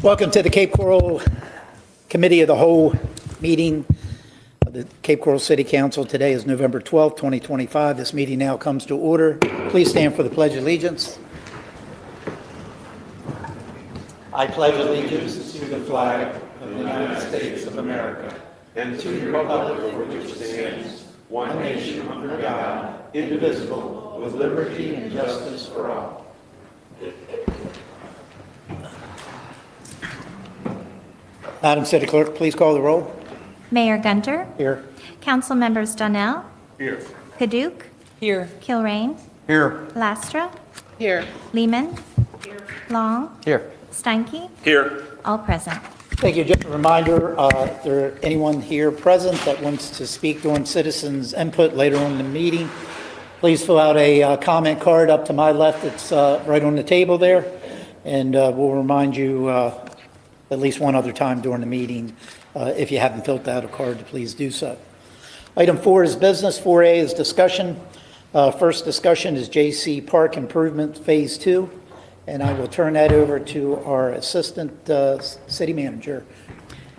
Welcome to the Cape Coral Committee of the Whole meeting of the Cape Coral City Council. Today is November 12th, 2025. This meeting now comes to order. Please stand for the Pledge of Allegiance. I pledge allegiance to the flag of the United States of America and to the republic for which it stands, one nation under God, indivisible, with liberty and justice for all. Madam City Clerk, please call the roll. Mayor Gunter. Here. Council members Donnell. Here. Paduk. Here. Kilrain. Here. Lastra. Here. Lehman. Long. Here. Steinke. Here. All present. Thank you. Just a reminder, if there anyone here present that wants to speak during citizens' input later on in the meeting, please fill out a comment card up to my left. It's right on the table there. And we'll remind you at least one other time during the meeting. If you haven't filled out a card, to please do so. Item 4 is business. 4A is discussion. First discussion is J.C. Park Improvement Phase 2. And I will turn that over to our Assistant City Manager.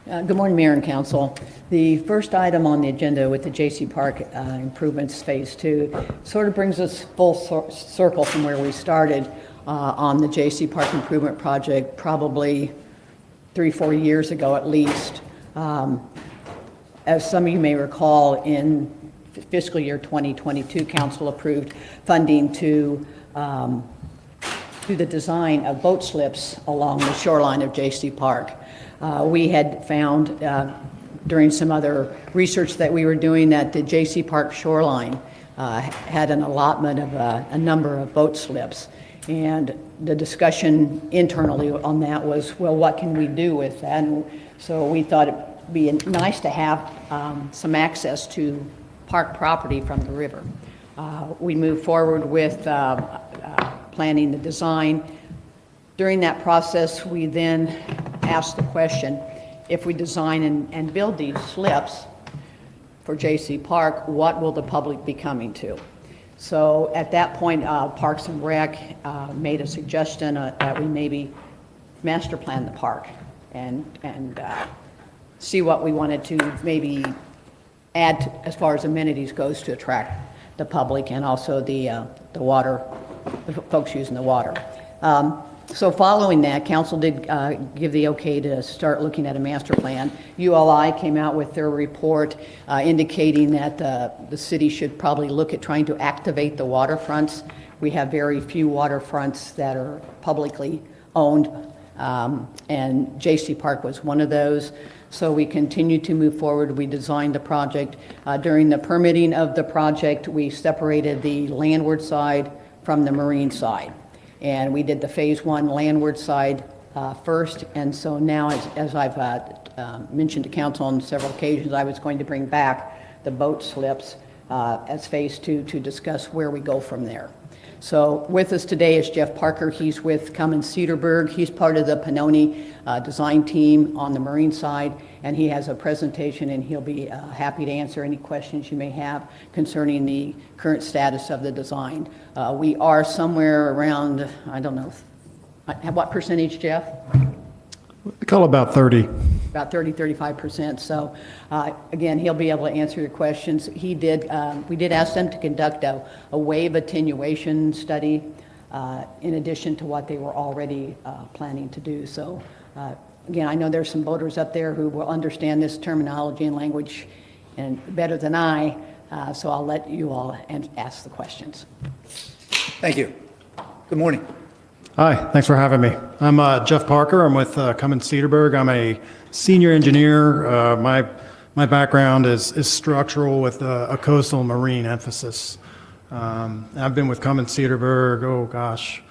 Good morning, Mayor and Council. The first item on the agenda with the J.C. Park Improvements Phase 2 sort of brings us full circle from where we started on the J.C. Park Improvement Project probably 3-4 years ago at least. As some of you may recall, in fiscal year 2022, Council approved funding to the design of boat slips along the shoreline of J.C. Park. We had found during some other research that we were doing that the J.C. Park shoreline had an allotment of a number of boat slips. And the discussion internally on that was, well, what can we do with that? And so we thought it'd be nice to have some access to park property from the river. We moved forward with planning the design. During that process, we then asked the question, if we design and build these slips for J.C. Park, what will the public be coming to? So at that point, Parks and Rec made a suggestion that we maybe master plan the park and see what we wanted to maybe add as far as amenities goes to attract the public and also the water, the folks using the water. So following that, Council did give the okay to start looking at a master plan. ULI came out with their report indicating that the city should probably look at trying to activate the waterfronts. We have very few waterfronts that are publicly owned, and J.C. Park was one of those. So we continued to move forward. We designed the project. During the permitting of the project, we separated the landward side from the marine side. And we did the phase 1 landward side first. And so now, as I've mentioned to council on several occasions, I was going to bring back the boat slips as phase 2 to discuss where we go from there. So with us today is Jeff Parker. He's with Cummins Cedarburg. He's part of the Pannoni design team on the marine side, and he has a presentation, and he'll be happy to answer any questions you may have concerning the current status of the design. We are somewhere around, I don't know, what percentage, Jeff? We call about 30. About 30-35%. So again, he'll be able to answer your questions. We did ask them to conduct a wave attenuation study in addition to what they were already planning to do. So again, I know there's some boaters up there who will understand this terminology and language and better than I, so I'll let you all ask the questions. Thank you. Good morning. Hi, thanks for having me. I'm Jeff Parker. I'm with Cummins Cedarburg. I'm a senior engineer. My background is structural with a coastal marine emphasis. I've been with Cummins Cedarburg, oh gosh,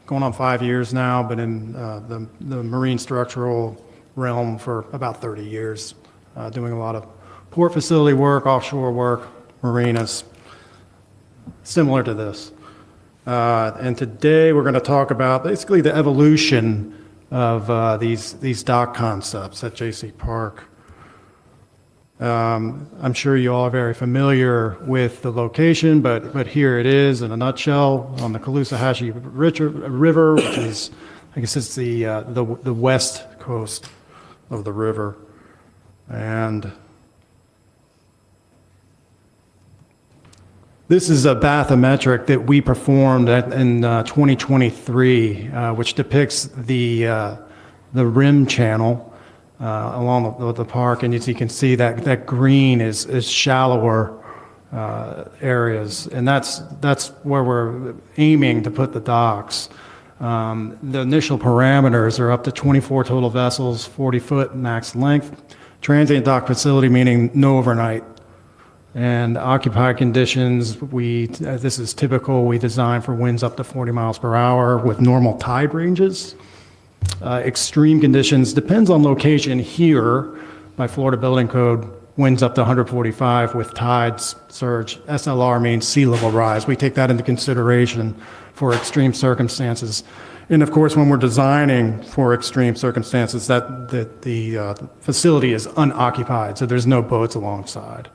going on 5 years now, but in the marine structural realm for about 30 years, doing a lot of port facility work, offshore work, marinas, similar to this. And today we're going to talk about basically the evolution of these dock concepts at J.C. Park. I'm sure you all are very familiar with the location, but here it is in a nutshell on the Caloosahatchee River, which is, I guess it's the west coast of the river. And this is a bathymetric that we performed in 2023, which depicts the rim channel along the park. And as you can see, that green is shallower areas, and that's where we're aiming to put the docks. The initial parameters are up to 24 total vessels, 40-foot max length. Transient dock facility, meaning no overnight. And occupied conditions, this is typical, we design for winds up to 40 miles per hour with normal tide ranges. Extreme conditions, depends on location here, by Florida Building Code, winds up to 145 with tides surge. SLR means sea level rise. We take that into consideration for extreme circumstances. And of course, when we're designing for extreme circumstances, the facility is unoccupied, so there's no boats alongside.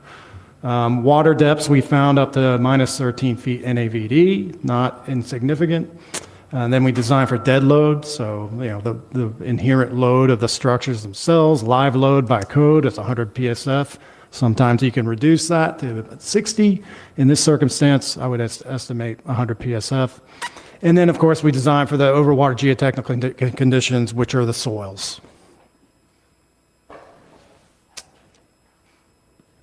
Water depths, we found up to minus 13 feet NAVD, not insignificant. And then we design for dead load, so the inherent load of the structures themselves. Live load by code is 100 PSF. Sometimes you can reduce that to 60. In this circumstance, I would estimate 100 PSF. And then, of course, we design for the overwater geotechnical conditions, which are the soils.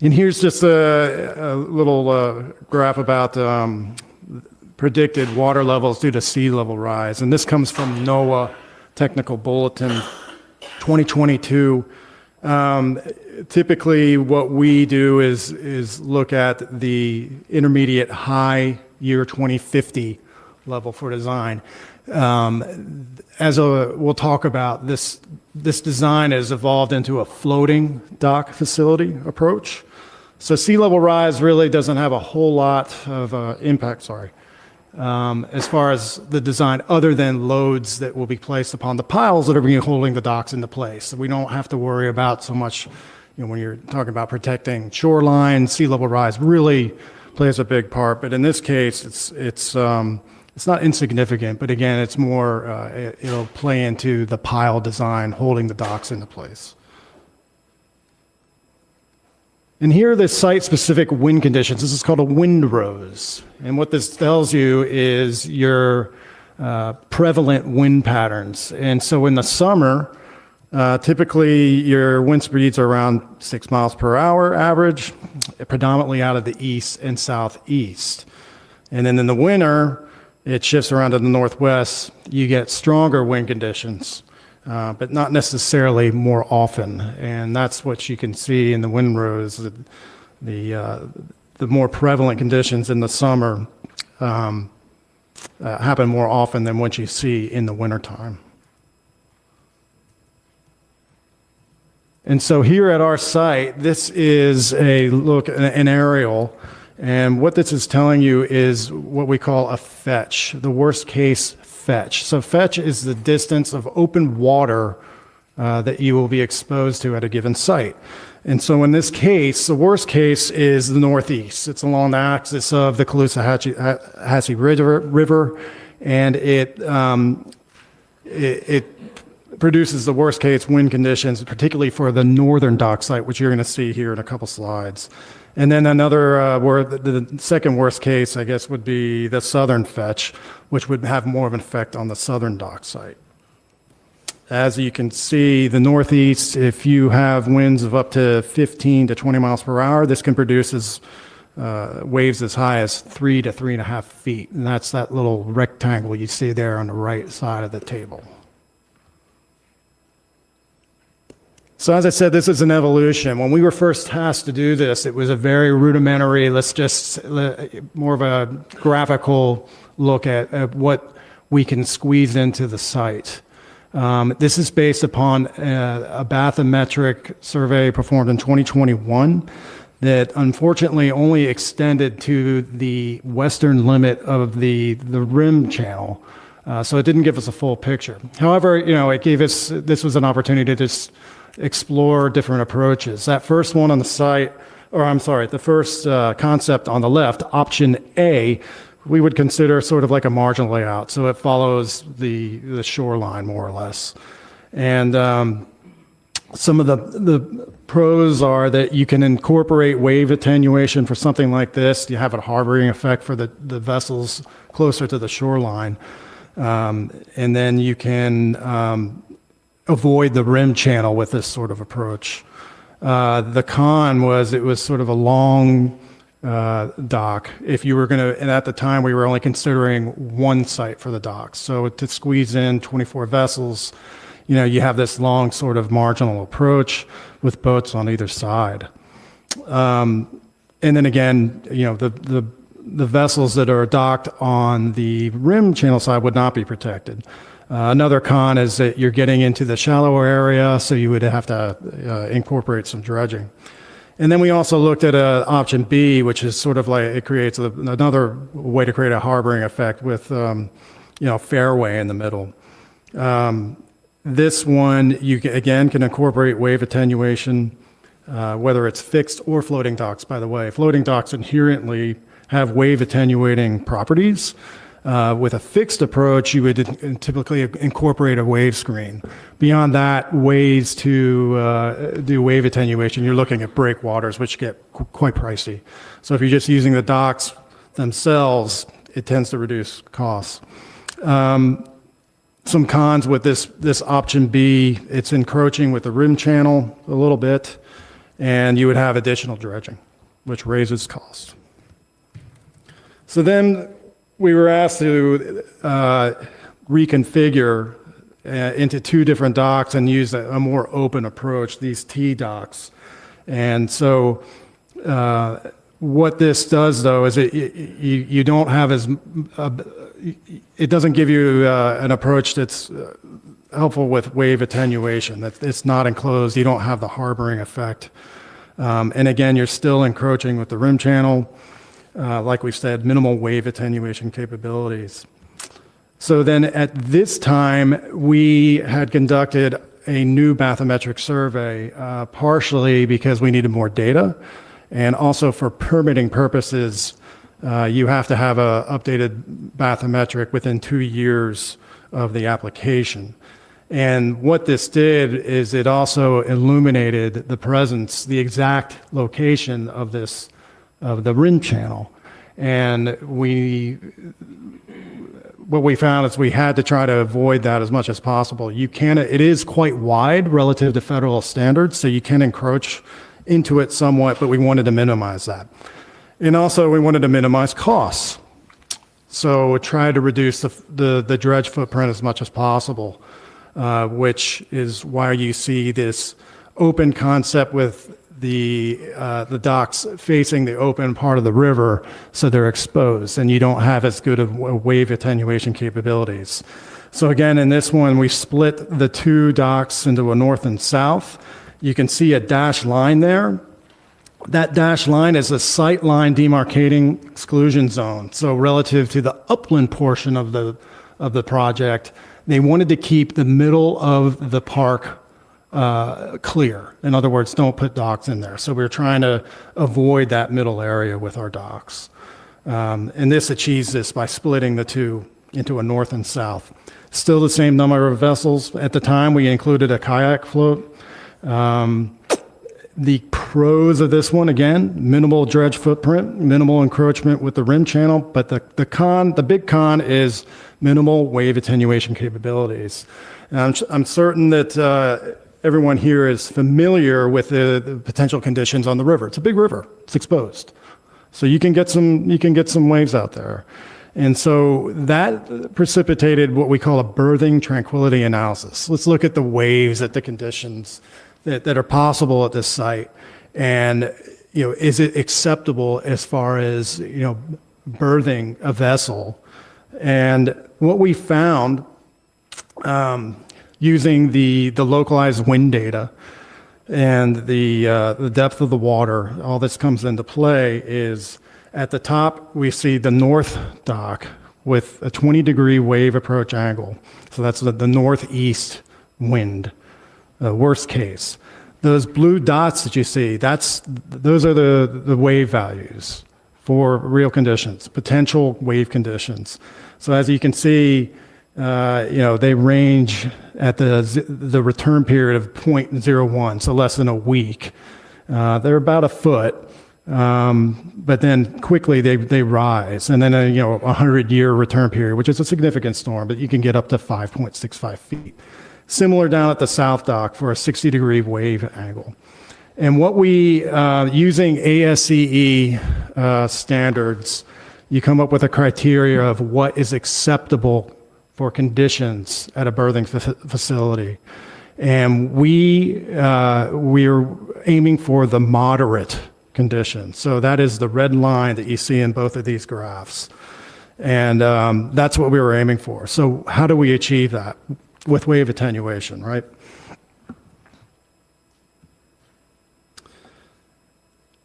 And here's just a little graph about predicted water levels due to sea level rise. And this comes from NOAA Technical Bulletin 2022. Typically, what we do is look at the intermediate high year 2050 level for design. We'll talk about this design has evolved into a floating dock facility approach. So sea level rise really doesn't have a whole lot of impact, as far as the design, other than loads that will be placed upon the piles that are holding the docks into place. So we don't have to worry about so much, when you're talking about protecting shoreline, sea level rise really plays a big part. But in this case, it's not insignificant, but again, it's more, it'll play into the pile design, holding the docks into place. And here are the site-specific wind conditions. This is called a windrows. And what this tells you is your prevalent wind patterns. And so in the summer, typically your wind speeds are around 6 miles per hour average, predominantly out of the east and southeast. And then in the winter, it shifts around to the northwest. You get stronger wind conditions, but not necessarily more often. And that's what you can see in the windrows. The more prevalent conditions in the summer happen more often than what you see in the wintertime. And so here at our site, this is a look, an aerial. And what this is telling you is what we call a fetch, the worst case fetch. So fetch is the distance of open water that you will be exposed to at a given site. And so in this case, the worst case is the northeast. It's along the axis of the Caloosahatchee River, and it produces the worst case wind conditions, particularly for the northern dock site, which you're going to see here in a couple slides. And then another, the second worst case, I guess, would be the southern fetch, which would have more of an effect on the southern dock site. As you can see, the northeast, if you have winds of up to 15 to 20 miles per hour, this can produce waves as high as 3 to 3.5 feet. And that's that little rectangle you see there on the right side of the table. So as I said, this is an evolution. When we were first tasked to do this, it was a very rudimentary, more of a graphical look at what we can squeeze into the site. This is based upon a bathymetric survey performed in 2021 that unfortunately only extended to the western limit of the rim channel. So it didn't give us a full picture. However, it gave us, this was an opportunity to just explore different approaches. That first one on the site, the first concept on the left, option A, we would consider sort of like a marginal layout. So it follows the shoreline more or less. And some of the pros are that you can incorporate wave attenuation for something like this. You have a harboring effect for the vessels closer to the shoreline. And then you can avoid the rim channel with this sort of approach. The con was it was sort of a long dock. If you were going to, and at the time we were only considering one site for the docks. So to squeeze in 24 vessels, you have this long sort of marginal approach with boats on either side. And then again, the vessels that are docked on the rim channel side would not be protected. Another con is that you're getting into the shallower area, so you would have to incorporate some dredging. And then we also looked at option B, which is sort of like it creates another way to create a harboring effect with, fairway in the middle. This one, you again can incorporate wave attenuation, whether it's fixed or floating docks, by the way. Floating docks inherently have wave attenuating properties. With a fixed approach, you would typically incorporate a wave screen. Beyond that, ways to do wave attenuation, you're looking at breakwaters, which get quite pricey. So if you're just using the docks themselves, it tends to reduce costs. Some cons with this option B, it's encroaching with the rim channel a little bit, and you would have additional dredging, which raises costs. So then we were asked to reconfigure into two different docks and use a more open approach, these T docks. And so what this does, though, is you don't have it doesn't give you an approach that's helpful with wave attenuation. It's not enclosed. You don't have the harboring effect. And again, you're still encroaching with the rim channel. Like we said, minimal wave attenuation capabilities. So then at this time, we had conducted a new bathymetric survey, partially because we needed more data, and also for permitting purposes, you have to have an updated bathymetric within 2 years of the application. And what this did is it also illuminated the presence, the exact location of the rim channel. And what we found is we had to try to avoid that as much as possible. It is quite wide relative to federal standards, so you can encroach into it somewhat, but we wanted to minimize that. And also we wanted to minimize costs. So try to reduce the dredge footprint as much as possible, which is why you see this open concept with the docks facing the open part of the river, so they're exposed, and you don't have as good of wave attenuation capabilities. So again, in this one, we split the two docks into a north and south. You can see a dashed line there. That dashed line is a sight line demarcating exclusion zone. So relative to the upland portion of the project, they wanted to keep the middle of the park clear. In other words, don't put docks in there. So we're trying to avoid that middle area with our docks. And this achieves this by splitting the two into a north and south. Still the same number of vessels. At the time, we included a kayak float. The pros of this one, again, minimal dredge footprint, minimal encroachment with the rim channel, but the big con is minimal wave attenuation capabilities. And I'm certain that everyone here is familiar with the potential conditions on the river. It's a big river. It's exposed. So you can get some waves out there. And so that precipitated what we call a berthing tranquility analysis. Let's look at the waves, at the conditions that are possible at this site. And, is it acceptable as far as, berthing a vessel? And what we found, using the localized wind data and the depth of the water, all this comes into play, is at the top we see the north dock with a 20-degree wave approach angle. So that's the northeast wind, worst case. Those blue dots that you see, those are the wave values for real conditions, potential wave conditions. So as you can see, they range at the return period of 0.01, so less than a week. They're about a foot, but then quickly they rise. And then a 100-year return period, which is a significant storm, but you can get up to 5.65 feet. Similar down at the South Dock for a 60-degree wave angle. And what using ASCE standards, you come up with a criteria of what is acceptable for conditions at a berthing facility. And we're aiming for the moderate conditions. So that is the red line that you see in both of these graphs. And that's what we were aiming for. So how do we achieve that? With wave attenuation, right?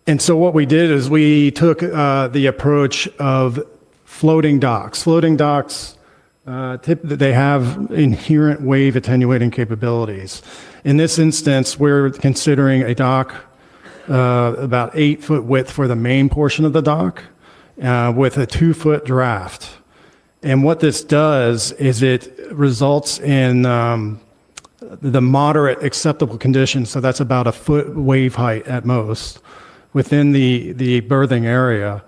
And so what we did is we took the approach of floating docks. Floating docks, they have inherent wave attenuating capabilities. In this instance, we're considering a dock about 8-foot width for the main portion of the dock with a 2-foot draft. And what this does is it results in the moderate acceptable conditions, so that's about a foot wave height at most, within the berthing area.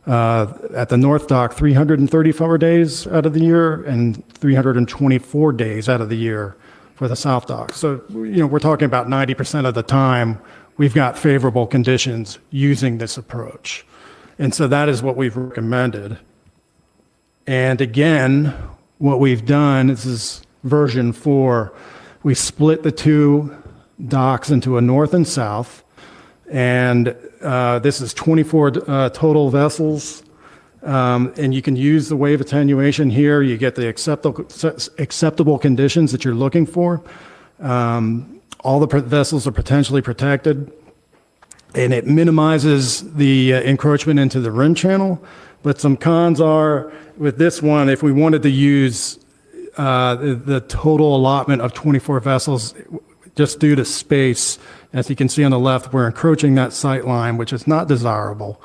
At the North Dock, 334 days out of the year and 324 days out of the year for the South Dock. So, we're talking about 90% of the time we've got favorable conditions using this approach. And so that is what we've recommended. And again, what we've done, this is version 4, we split the two docks into a north and south. And this is 24 total vessels. And you can use the wave attenuation here. You get the acceptable conditions that you're looking for. All the vessels are potentially protected. And it minimizes the encroachment into the rim channel. But some cons are, with this one, if we wanted to use the total allotment of 24 vessels, just due to space, as you can see on the left, we're encroaching that sight line, which is not desirable,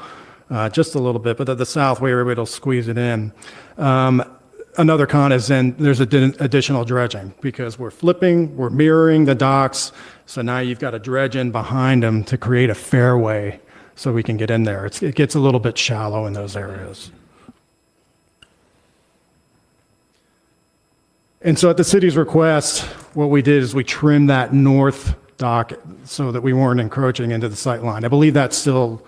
just a little bit, but at the south, we were able to squeeze it in. Another con is then there's additional dredging, because we're mirroring the docks, so now you've got a dredge in behind them to create a fairway so we can get in there. It gets a little bit shallow in those areas. And so at the city's request, what we did is we trimmed that north dock so that we weren't encroaching into the sight line. I believe that's still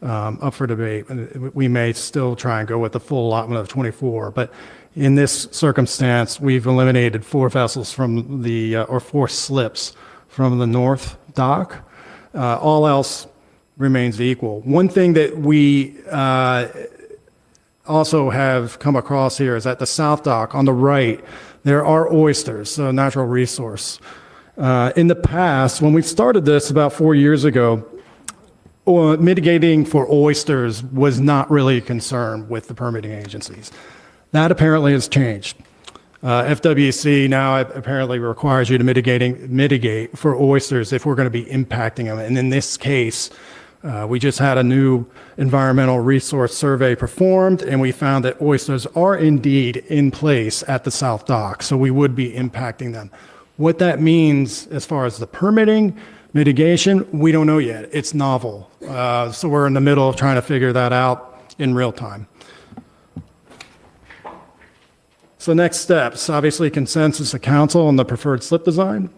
up for debate. We may still try and go with the full allotment of 24, but in this circumstance, we've eliminated 4 vessels from or 4 slips from the north dock. All else remains equal. One thing that we also have come across here is at the South Dock on the right, there are oysters, so a natural resource. In the past, when we started this about 4 years ago, mitigating for oysters was not really a concern with the permitting agencies. That apparently has changed. FWC now apparently requires you to mitigate for oysters if we're going to be impacting them. And in this case, we just had a new environmental resource survey performed, and we found that oysters are indeed in place at the South Dock, so we would be impacting them. What that means as far as the permitting, mitigation, we don't know yet. It's novel. So we're in the middle of trying to figure that out in real time. So next steps, obviously consensus of council on the preferred slip design.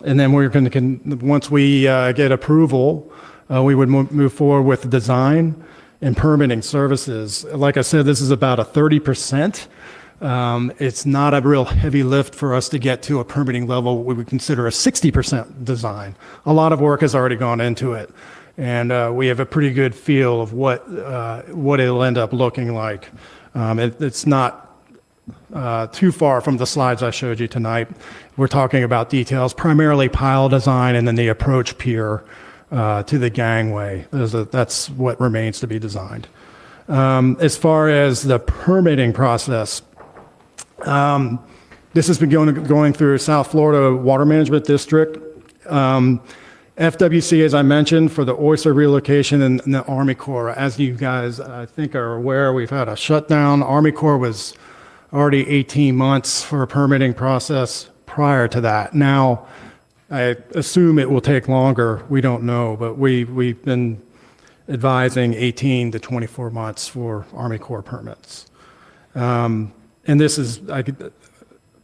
And then we're going to, once we get approval, we would move forward with design and permitting services. Like I said, this is about a 30%. It's not a real heavy lift for us to get to a permitting level we would consider a 60% design. A lot of work has already gone into it, and we have a pretty good feel of what it'll end up looking like. It's not too far from the slides I showed you tonight. We're talking about details, primarily pile design and then the approach pier to the gangway. That's what remains to be designed. As far as the permitting process, this has been going through South Florida Water Management District. FWC, as I mentioned, for the oyster relocation and the Army Corps. As you guys, I think, are aware, we've had a shutdown. Army Corps was already 18 months for a permitting process prior to that. Now, I assume it will take longer. We don't know, but we've been advising 18 to 24 months for Army Corps permits. And this is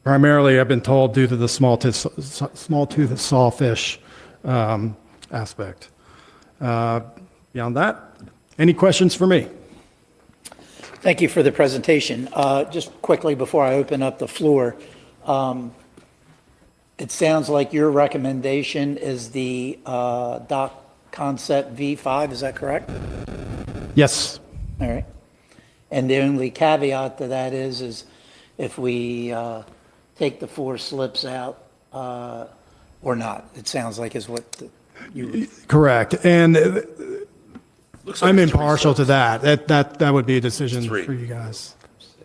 primarily, I've been told, due to the small-tooth sawfish aspect. Beyond that, any questions for me? Thank you for the presentation. Just quickly before I open up the floor, it sounds like your recommendation is the dock concept V5, is that correct? Yes. All right. And the only caveat to that is if we take the 4 slips out or not, it sounds like is what you... Correct. And Looks like I'm it's 3 impartial to slips. that. That would be a decision It's 3. for you guys.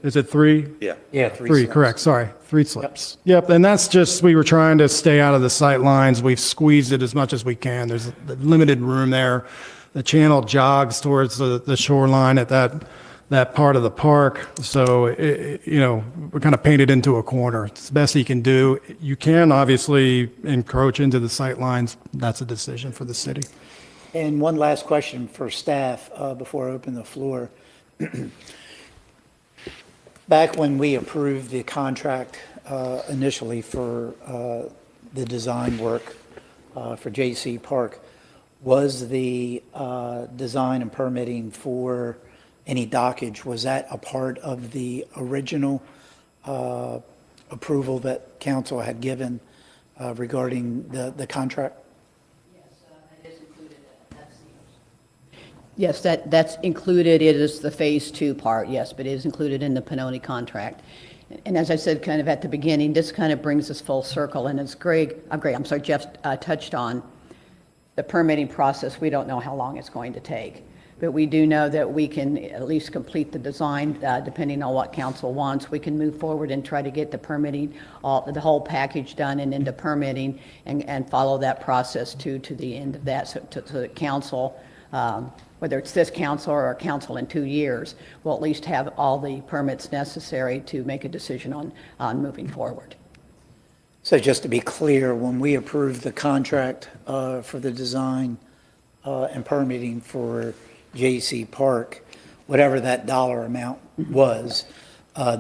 Is it 3? Yeah. Yeah, 3, slips. correct, sorry, 3 slips. Yep, and that's just, we were trying to stay out of the sight lines. We've squeezed it as much as we can. There's limited room there. The channel jogs towards the shoreline at that part of the park. So, we're kind of painted into a corner. It's the best you can do. You can obviously encroach into the sight lines. That's a decision for the city. And one last question for staff before I open the floor. Back when we approved the contract initially for the design work for J.C. Park, was the design and permitting for any dockage, was that a part of the original approval that council had given regarding the contract? Yes, that's included. It is the Phase 2 part, yes, but it is included in the Pannoni contract. And as I said kind of at the beginning, this kind of brings us full circle. And as Jeff touched on, the permitting process, we don't know how long it's going to take. But we do know that we can at least complete the design, depending on what council wants. We can move forward and try to get the permitting, the whole package done and into permitting and follow that process to the end of that. So to the council, whether it's this council or a council in 2 years, we'll at least have all the permits necessary to make a decision on moving forward. So just to be clear, when we approved the contract for the design and permitting for J.C. Park, whatever that dollar amount was,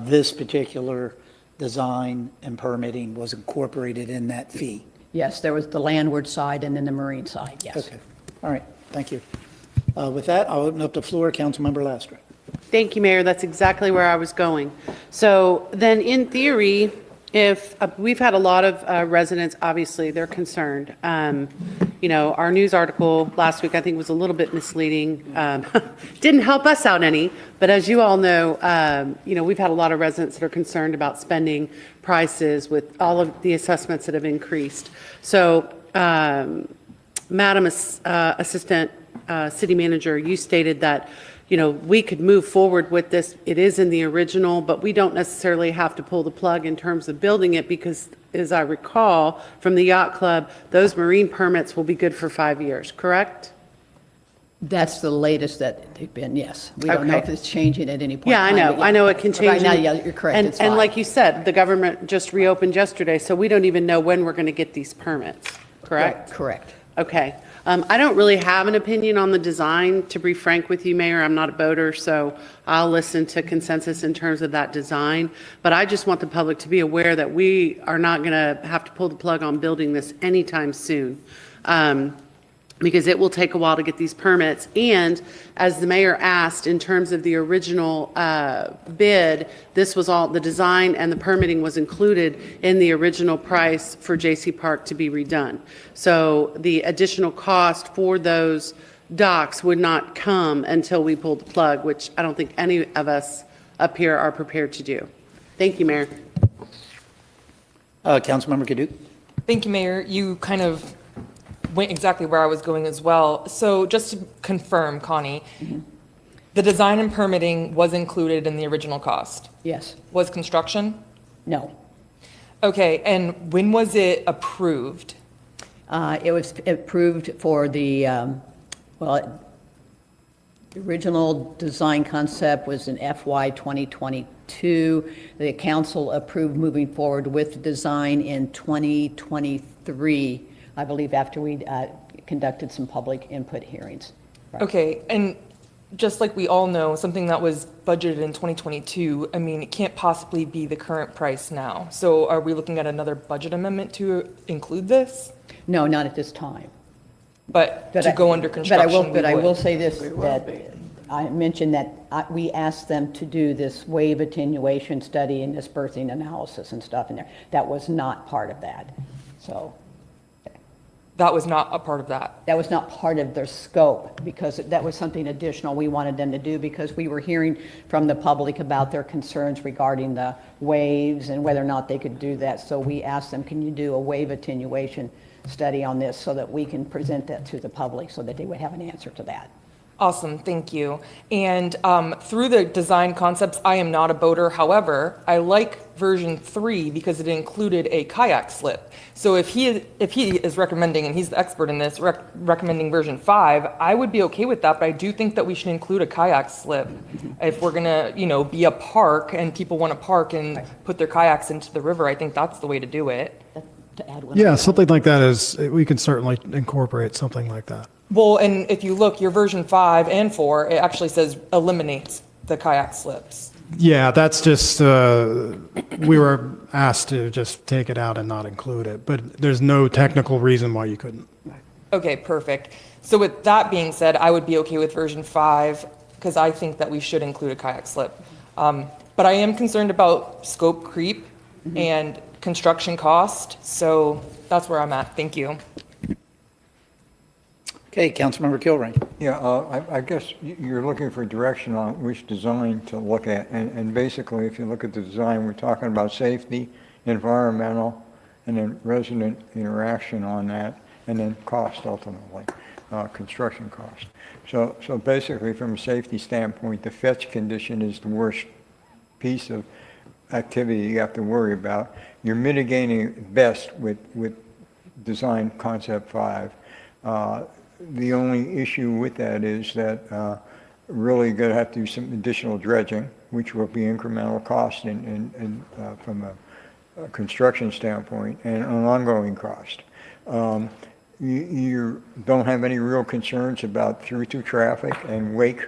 this particular design and permitting was incorporated in that fee? Yes, there was the landward side and then the marine side, yes. Okay, all right, thank you. With that, I'll open up the floor. Councilmember Lastra. Thank you, Mayor. That's exactly where I was going. So then, in theory, if we've had a lot of residents, obviously, they're concerned. Our news article last week, I think, was a little bit misleading. Didn't help us out any. But as you all know, we've had a lot of residents that are concerned about spending prices with all of the assessments that have increased. So, Madam Assistant City Manager, you stated that, we could move forward with this. It is in the original, but we don't necessarily have to pull the plug in terms of building it because, as I recall from the Yacht Club, those marine permits will be good for 5 years, correct? That's the latest that they've been, yes. We don't know Okay. if it's changing at any point. Yeah, I in time, know. but I know it can change. Right now, yeah, you're correct. It's And fine. like you said, the government just reopened yesterday, so we don't even know when we're going to get these permits, correct? Correct. Okay. I don't really have an opinion on the design, to be frank with you, Mayor. I'm not a boater, so I'll listen to consensus in terms of that design. But I just want the public to be aware that we are not going to have to pull the plug on building this anytime soon. Because it will take a while to get these permits. And as the mayor asked, in terms of the original bid, this was all, the design and the permitting was included in the original price for J.C. Park to be redone. So the additional cost for those docks would not come until we pulled the plug, which I don't think any of us up here are prepared to do. Thank you, Mayor. Councilmember Kadouk. Thank you, Mayor. You kind of went exactly where I was going as well. So just to confirm, Connie, the design and permitting was included in the original cost. Yes. Was construction? No. Okay, and when was it approved? It was approved for the original design concept was in FY 2022. 2022. The council approved moving forward with the design in 2023, I believe, after we conducted some public input hearings. Right. Okay, and just like we all know, something that was budgeted in 2022, I mean, it can't possibly be the current price now. So are we looking at another budget amendment to include this? No, not at this time. But to go under construction, But I we will would. say this, that I mentioned that we asked them to do this wave attenuation study and dispersing analysis and stuff in there. That was not part of that. So That was not a part of that. that was not part of their scope, because that was something additional we wanted them to do, because we were hearing from the public about their concerns regarding the waves and whether or not they could do that. So we asked them, can you do a wave attenuation study on this so that we can present that to the public so that they would have an answer to that? Awesome, thank you. And through the design concepts, I am not a boater. However, I like version 3 because it included a kayak slip. So if he is recommending, and he's the expert in this, recommending version 5, I would be okay with that. But I do think that we should include a kayak slip if we're gonna, be a park and people want to park and put their kayaks into the river. I think that's the way to do it. To add one. Yeah, something like that we can certainly incorporate something like that. Well, and if you look, your version 5 and 4, it actually says eliminates the kayak slips. Yeah, that's just, we were asked to just take it out and not include it, but there's no technical reason why you couldn't. Okay, perfect. So with that being said, I would be okay with version 5 because I think that we should include a kayak slip. But I am concerned about scope creep and construction cost, so that's where I'm at. Thank you. Okay, Councilmember Kilrain. Yeah, I guess you're looking for direction on which design to look at. And basically, if you look at the design, we're talking about safety, environmental, and then resident interaction on that, and then cost ultimately, construction cost. So basically, from a safety standpoint, the fetch condition is the worst piece of activity you have to worry about. You're mitigating best with design concept 5. The only issue with that is that really going to have to do some additional dredging, which will be incremental cost from a construction standpoint and an ongoing cost. You don't have any real concerns about through-to traffic and wake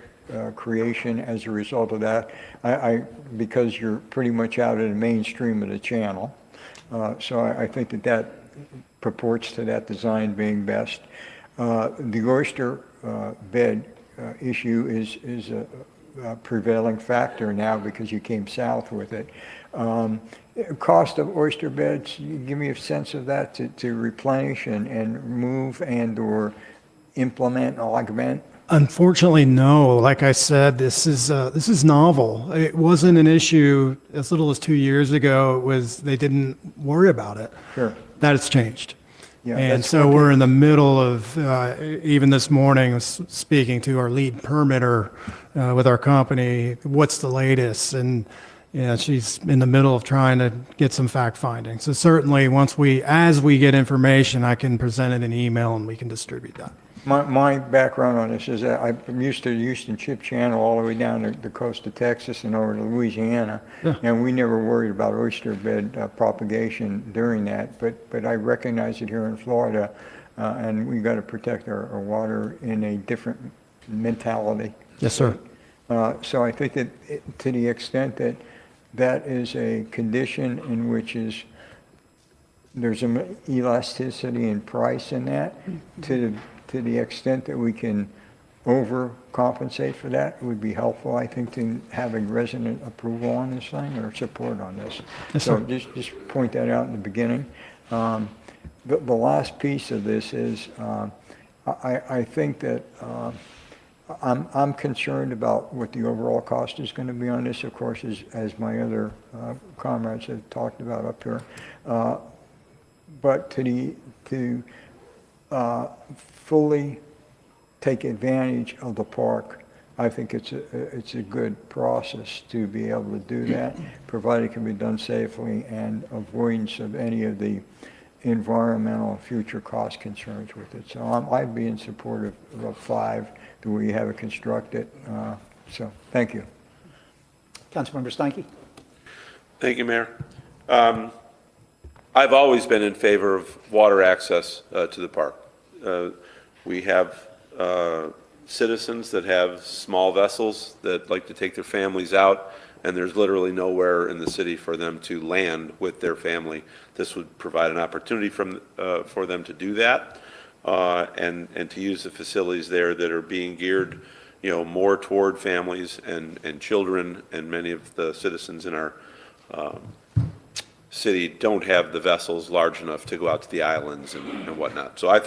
creation as a result of that, because you're pretty much out in the mainstream of the channel. So I think that purports to that design being best. The oyster bed issue is a prevailing factor now because you came south with it. Cost of oyster beds, you give me a sense of that to replenish and move and or implement, augment? Unfortunately, no. Like I said, this is novel. It wasn't an issue as little as 2 years ago. They didn't worry about it. Sure. That has changed. Yeah, And that's so okay. we're in the middle of, even this morning, speaking to our lead permitter with our company, what's the latest? And she's in the middle of trying to get some fact finding. So certainly, as we get information, I can present it in email and we can distribute that. My background on this is that I'm used to the Houston Ship Channel all the way down to the coast of Texas and over to Louisiana. Yeah. And we never worried about oyster bed propagation during that. But I recognize it here in Florida, and we got to protect our water in a different mentality. Yes, sir. So I think that to the extent that is a condition in which there's an elasticity in price in that, to the extent that we can overcompensate for that, it would be helpful, I think, to having resident approval on this thing or support on this. Yes, So sir. just point that out in the beginning. The last piece of this is, I think that I'm concerned about what the overall cost is going to be on this, of course, as my other comrades have talked about up here. But to fully take advantage of the park, I think it's a good process to be able to do that, provided it can be done safely and avoidance of any of the environmental future cost concerns with it. So I'd be in support of 5, the way you have it constructed. So thank you. Councilmember Steinke? Thank you, Mayor. I've always been in favor of water access to the park. We have citizens that have small vessels that like to take their families out, and there's literally nowhere in the city for them to land with their family. This would provide an opportunity for them to do that, and to use the facilities there that are being geared, more toward families and children, and many of the citizens in our city don't have the vessels large enough to go out to the islands and whatnot. So I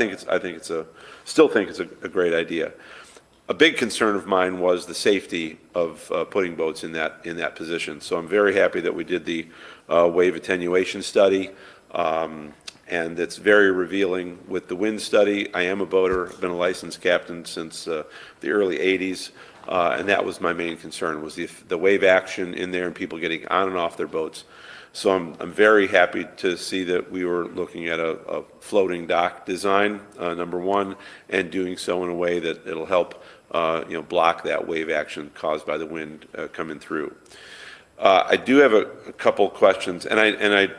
still think it's a great idea. A big concern of mine was the safety of putting boats in that position. So I'm very happy that we did the wave attenuation study, and it's very revealing with the wind study. I am a boater, I've been a licensed captain since the early 80s, and that was my main concern, was the wave action in there and people getting on and off their boats. So I'm very happy to see that we were looking at a floating dock design, number one, and doing so in a way that it'll help block that wave action caused by the wind coming through. I do have a couple questions, and I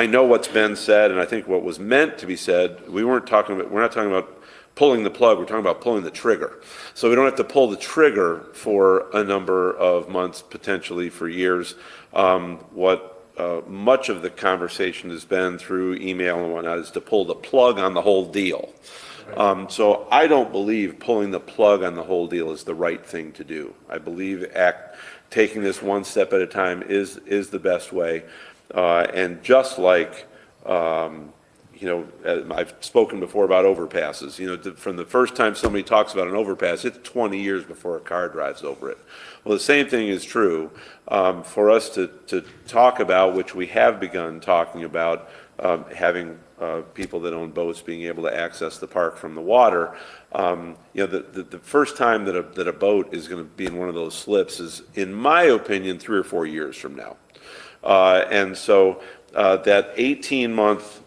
know what's been said, and I think what was meant to be said. We're not talking about pulling the plug, we're talking about pulling the trigger. So we don't have to pull the trigger for a number of months, potentially for years. Much of the conversation has been through email and whatnot is to pull the plug on the whole deal. So I don't believe pulling the plug on the whole deal is the right thing to do. I believe taking this one step at a time is the best way. And just like, I've spoken before about overpasses. From the first time somebody talks about an overpass, it's 20 years before a car drives over it. Well, the same thing is true for us to talk about, which we have begun talking about, having people that own boats being able to access the park from the water. The first time that a boat is going to be in one of those slips is, in my opinion, 3 or 4 years from now. And so that 18-month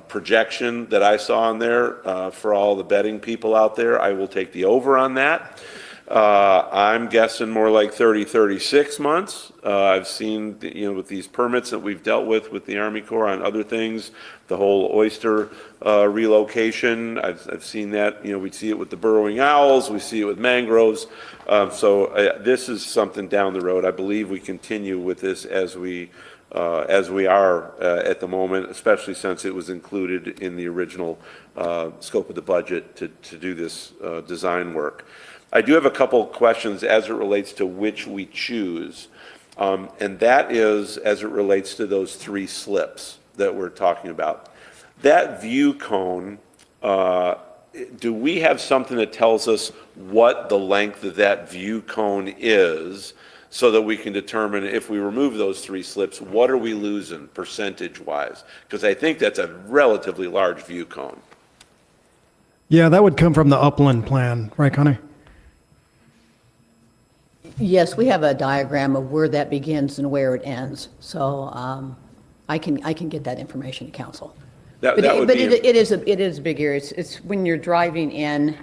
projection that I saw in there for all the betting people out there, I will take the over on that. I'm guessing more like 30, 36 months. I've seen, with these permits that we've dealt with the Army Corps on other things, the whole oyster relocation, I've seen that. We see it with the burrowing owls, we see it with mangroves. So this is something down the road. I believe we continue with this as we are at the moment, especially since it was included in the original scope of the budget to do this design work. I do have a couple questions as it relates to which we choose, and that is as it relates to those 3 slips that we're talking about. That view cone, do we have something that tells us what the length of that view cone is, so that we can determine, if we remove those 3 slips, what are we losing percentage-wise? Because I think that's a relatively large view cone. Yeah, that would come from the upland plan, right, Connie? Yes, we have a diagram of where that begins and where it ends, so I can get that information to council. That But would be it is a big area. It's when you're driving in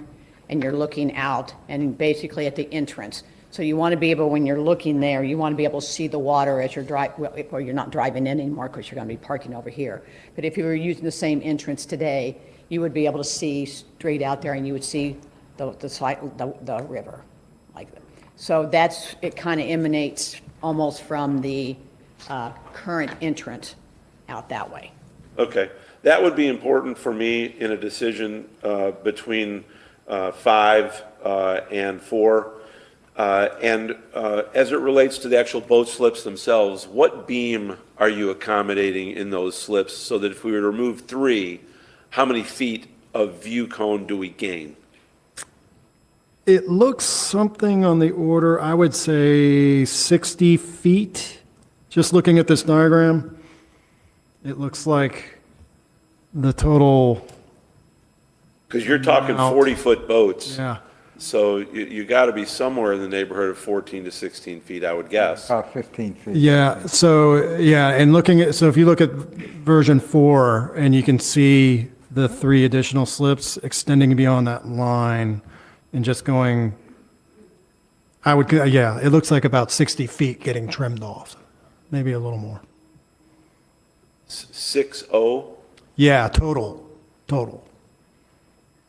and you're looking out, and basically at the entrance. So you want to be able, when you're looking there, you want to be able to see the water as you're well, you're not driving in anymore because you're going to be parking over here. But if you were using the same entrance today, you would be able to see straight out there, and you would see the river like that. So it kind of emanates almost from the current entrance out that way. Okay. That would be important for me in a decision between 5 and 4. And as it relates to the actual boat slips themselves, what beam are you accommodating in those slips, so that if we were to remove 3, how many feet of view cone do we gain? It looks something on the order, I would say 60 feet. Just looking at this diagram, it looks like the total, Because you're talking Wow. 40-foot boats. yeah. So you got to be somewhere in the neighborhood of 14 to 16 feet, I would guess. About 15 feet. Yeah, so, yeah, and so if you look at version 4, and you can see the 3 additional slips extending beyond that line and just going I would, yeah, it looks like about 60 feet getting trimmed off, maybe a little more. 6.0? Yeah, total.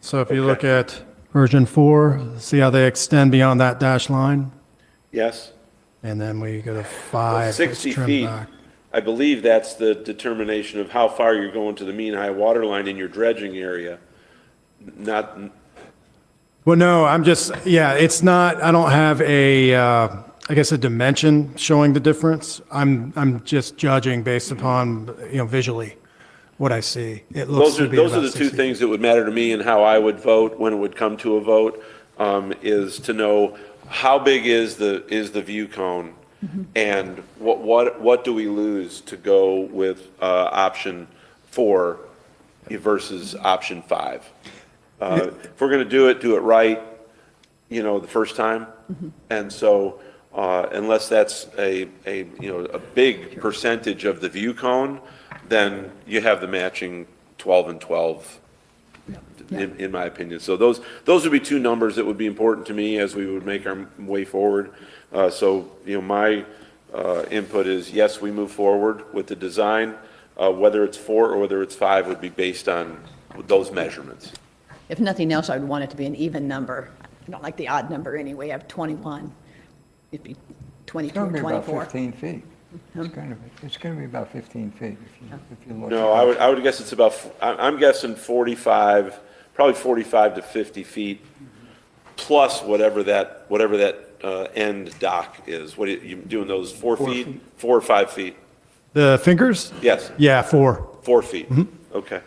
So if you look Okay. at version 4, see how they extend beyond that dash line? Yes? And then we go to Well, 5, it's 60 trimmed feet, back. I believe that's the determination of how far you're going to the mean high water line in your dredging area. Not, Well, no, I'm just, yeah, it's not, I don't have a, I guess, a dimension showing the difference. I'm just judging based upon, visually what I see. It looks to be those are about the two 60. things that would matter to me and how I would vote when it would come to a vote, is to know how big is the view cone? And what do we lose to go with option 4 versus option 5? If we're going to do it right, the first time. And so, unless that's a big percentage of the view cone, then you have the matching 12 and 12, in my opinion. So those would be two numbers that would be important to me as we would make our way forward. So, my input is, yes, we move forward with the design. Whether it's 4 or whether it's 5 would be based on those measurements. If nothing else, I would want it to be an even number. I don't like the odd number anyway. I have 21. It'd be 22 It's going or to be about 24. 15 feet. It's going to be about 15 feet if you look. No, I would guess it's about, I'm guessing 45, probably 45 to 50 feet, plus whatever that end dock is. What are you doing, those 4 feet? 4 or 5 feet? The fingers? Yes, Yeah, 4. 4 feet. Okay.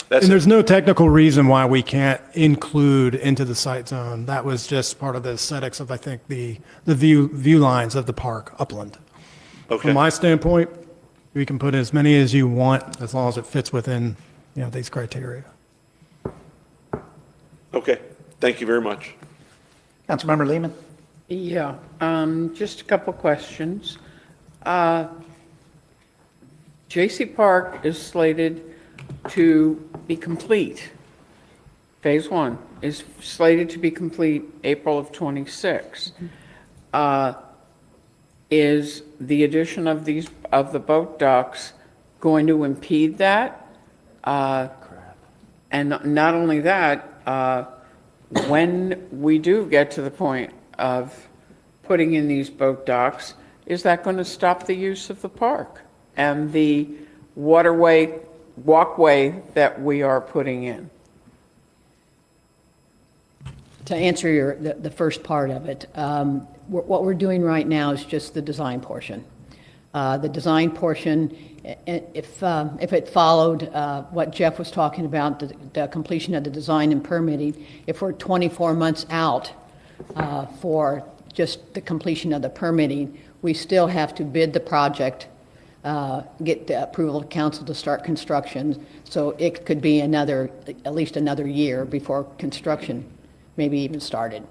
That's And it. there's no technical reason why we can't include into the site zone. That was just part of the aesthetics of, I think, the view lines of the park upland. Okay. From my standpoint, we can put as many as you want, as long as it fits within, these criteria. Okay, thank you very much. Councilmember Lehman? Yeah, just a couple questions. J.C. Park is slated to be complete. Phase 1 is slated to be complete April of '26. Is the addition of the boat docks going to impede that? And not only that, when we do get to the point of putting in these boat docks, is that going to stop the use of the park and the walkway that we are putting in? To answer the first part of it, what we're doing right now is just the design portion. The design portion, if it followed what Jeff was talking about, the completion of the design and permitting, if we're 24 months out for just the completion of the permitting, we still have to bid the project, get the approval of council to start construction. So it could be at least another year before construction maybe even started.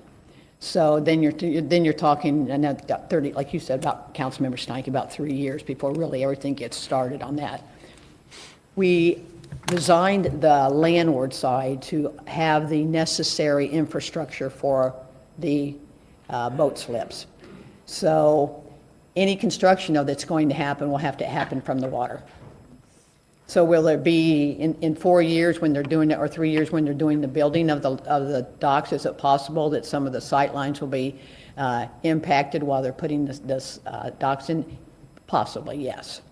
So then you're talking another 30, like you said, about Councilmember Steinke, about 3 years before really everything gets started on that. We designed the landward side to have the necessary infrastructure for the boat slips. So any construction that's going to happen will have to happen from the water. So will there be, in 4 years when they're doing it, or 3 years when they're doing the building of the docks, is it possible that some of the sight lines will be impacted while they're putting this docks in? Possibly, yes.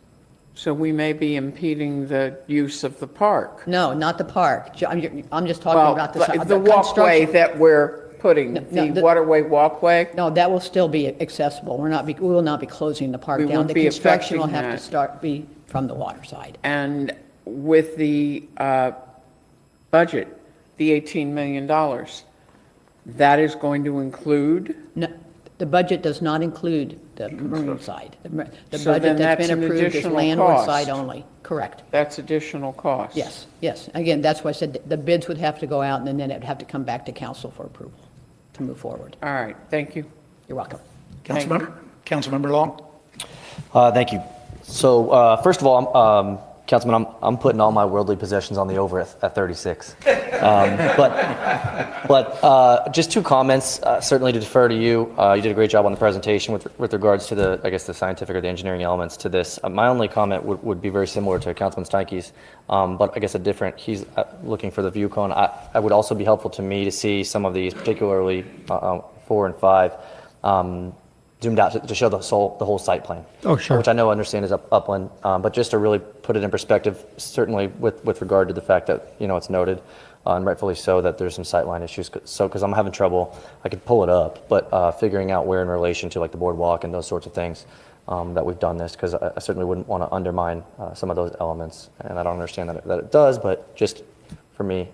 So we may be impeding the use of the park. No, not the park. I'm just talking Well, about the walkway construction. that we're putting, No, the waterway walkway. No, that will still be accessible. We will not be closing the park We down. won't The be construction will affecting have to that. be from the water side. And with the budget, the $18 million, that is going to include? No, the budget does not include the marine side. The So budget then that's that's been an approved is additional landward cost. side only. Correct. That's additional cost? Yes. Again, that's why I said the bids would have to go out, and then it'd have to come back to council for approval to move forward. All right, thank you. You're welcome. Thank you. Councilmember Long? Thank you. So first of all, Councilman, I'm putting all my worldly possessions on the over at 36. But just two comments, certainly to defer to you. You did a great job on the presentation with regards to the, I guess, the scientific or the engineering elements to this. My only comment would be very similar to Councilman Steinke's, but I guess a different, he's looking for the view cone. I would also be helpful to me to see some of these, particularly 4 and 5, zoomed out to show the whole site plan. Oh, sure. Which I know, understand is upland, but just to really put it in perspective, certainly with regard to the fact that, it's noted, and rightfully so, that there's some sightline issues. So, because I'm having trouble, I could pull it up, but figuring out where in relation to like the boardwalk and those sorts of things that we've done this, because I certainly wouldn't want to undermine some of those elements, and I don't understand that it does, but just for me.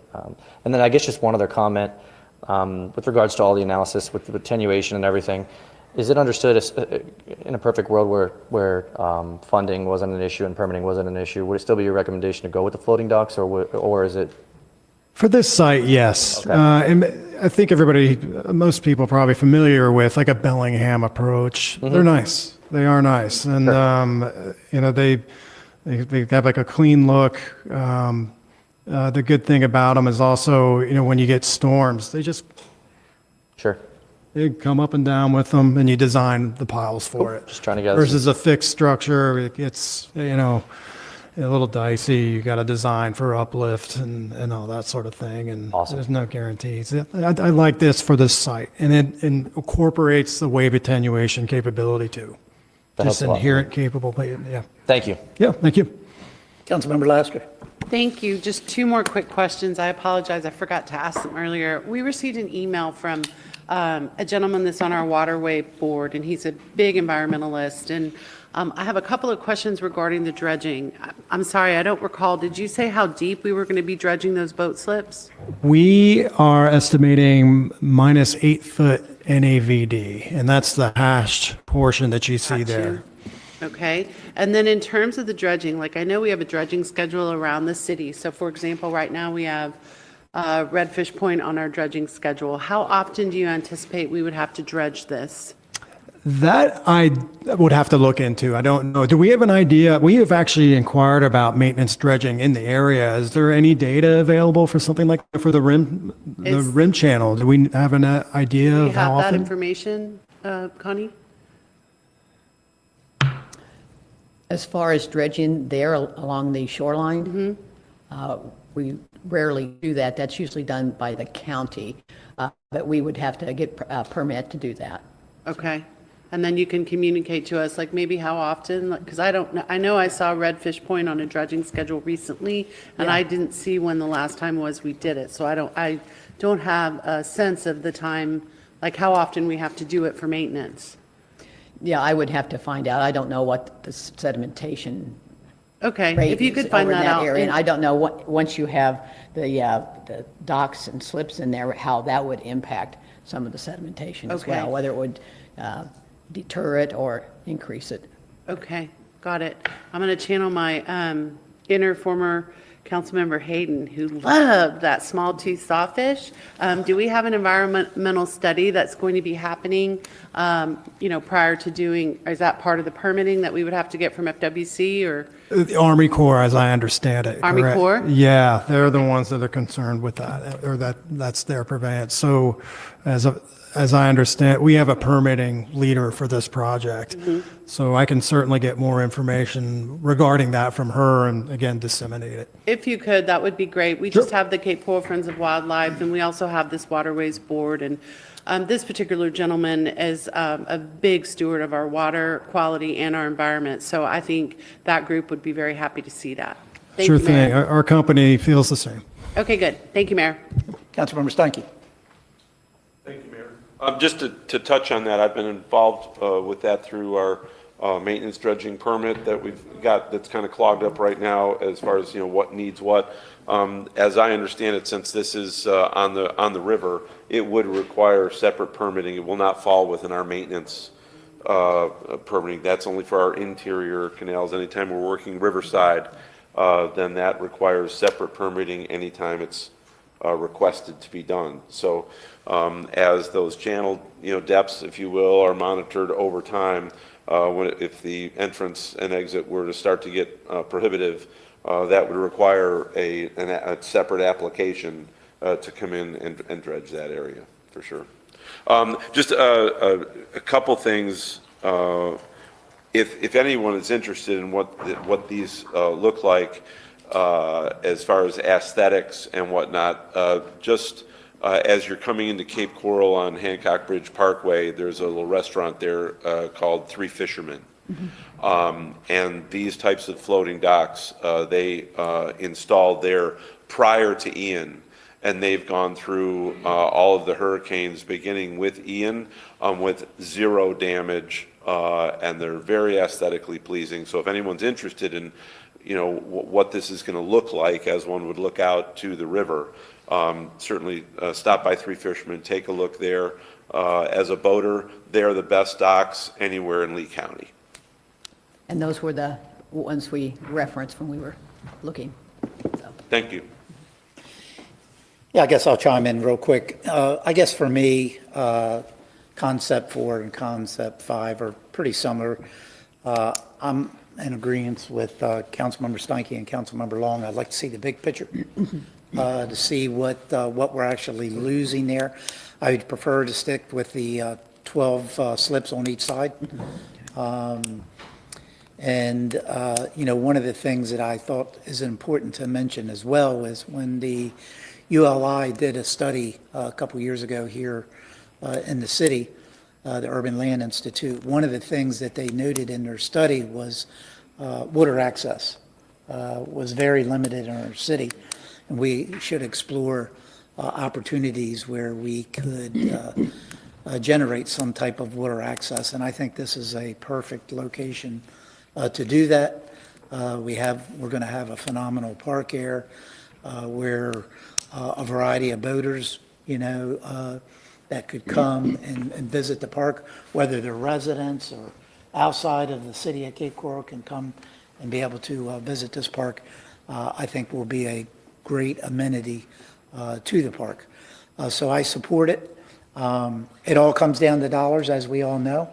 And then I guess just one other comment with regards to all the analysis with the attenuation and everything. Is it understood in a perfect world where funding wasn't an issue and permitting wasn't an issue, would it still be your recommendation to go with the floating docks, or is it? For this site, yes. Okay. And I think most people are probably familiar with like a Bellingham approach. They're nice. They are nice. And, they have like a clean look. The good thing about them is also, when you get storms, Sure. they come up and down with them and you design the piles for it. Just trying to gather. Versus a fixed structure, it gets, a little dicey. You got to design for uplift and all that sort of thing. And Awesome. there's no guarantees. I like this for this site, and it incorporates the wave attenuation capability too. That Just helps a lot. inherent capable. Yeah. Thank you. Yeah. Thank you. Councilmember Laster. Thank you. Just two more quick questions. I apologize, I forgot to ask them earlier. We received an email from a gentleman that's on our waterway board, and he's a big environmentalist. And I have a couple of questions regarding the dredging. I'm sorry, I don't recall. Did you say how deep we were going to be dredging those boat slips? We are estimating minus 8 foot NAVD, and that's the hashed portion that you see Got there. you. Okay. And then in terms of the dredging, like I know we have a dredging schedule around the city. So for example, right now we have Redfish Point on our dredging schedule. How often do you anticipate we would have to dredge this? That I would have to look into. I don't know. Do we have an idea? We have actually inquired about maintenance dredging in the area. Is there any data available for something like for the rim channel? Do we have an idea Do you of how have that often? information, Connie? As far as dredging there along the shoreline, we rarely do that. That's usually done by the county, but we would have to get a permit to do that. Okay. And then you can communicate to us, like maybe how often, because I don't know, I know I saw Redfish Point on a dredging schedule recently, and I didn't see when the last time was we did it. So I don't have a sense of the time, like how often we have to do it for maintenance. Yeah, I would have to find out. I don't know what the sedimentation Okay, rate if you is could find over in that out. area. And and- I don't know once you have the docks and slips in there, how that would impact some of the sedimentation as Okay. well, whether it would deter it or increase it. Okay, got it. I'm going to channel my inner former Councilmember Hayden, who loved that small tooth sawfish. Do we have an environmental study that's going to be happening, prior to doing, is that part of the permitting that we would have to get from FWC or? The Army Corps, as I understand it. Army correct? Corps? Yeah, they're the ones that are concerned with that, or that's their purveyance. So as I understand, we have a permitting leader for this project. So I can certainly get more information regarding that from her and again, disseminate it. If you could, that would be great. We just have the Cape Coral Friends of Wildlife, and we also have this Waterways Board. And this particular gentleman is a big steward of our water quality and our environment. So I think that group would be very happy to see that. Thank Sure you, Mayor. thing. Our company feels the same. Okay, good. Thank you, Mayor. Councilmember Steinke. Thank you, Mayor. Just to touch on that, I've been involved with that through our maintenance dredging permit that we've got that's kind of clogged up right now as far as, what needs what. As I understand it, since this is on the river, it would require separate permitting. It will not fall within our maintenance permitting. That's only for our interior canals. Anytime we're working riverside, then that requires separate permitting anytime it's requested to be done. So as those channel depths, if you will, are monitored over time, if the entrance and exit were to start to get prohibitive, that would require a separate application to come in and dredge that area, for sure. Just a couple things, if anyone is interested in what these look like as far as aesthetics and whatnot, as you're coming into Cape Coral on Hancock Bridge Parkway, there's a little restaurant there called Three Fishermen. And these types of floating docks, they installed there prior to Ian, and they've gone through all of the hurricanes, beginning with Ian, with zero damage, and they're very aesthetically pleasing. So if anyone's interested in, what this is going to look like as one would look out to the river, certainly stop by Three Fishermen, take a look there. As a boater, they're the best docks anywhere in Lee County. And those were the ones we referenced when we were looking. So. Thank you. Yeah, I guess I'll chime in real quick. I guess for me, Concept 4 and Concept 5 are pretty similar. I'm in agreement with Councilmember Steinke and Councilmember Long. I'd like to see the big picture to see what we're actually losing there. I would prefer to stick with the 12 slips on each side. One of the things that I thought is important to mention as well is when the ULI did a study a couple years ago here in the city, the Urban Land Institute, one of the things that they noted in their study was water access was very limited in our city. And we should explore opportunities where we could generate some type of water access. And I think this is a perfect location to do that. We're going to have a phenomenal park here where a variety of boaters, that could come and visit the park, whether they're residents or outside of the city of Cape Coral, can come and be able to visit this park. I think will be a great amenity to the park. So I support it. It all comes down to dollars, as we all know.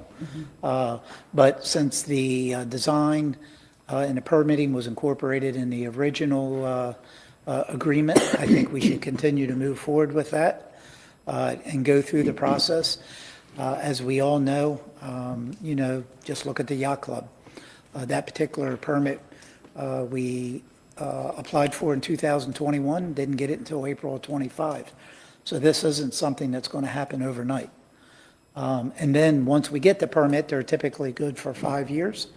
But since the design and the permitting was incorporated in the original agreement, I think we should continue to move forward with that and go through the process. As we all know, just look at the yacht club. That particular permit we applied for in 2021, didn't get it until April of 25. So this isn't something that's going to happen overnight. And then once we get the permit, they're typically good for 5 years.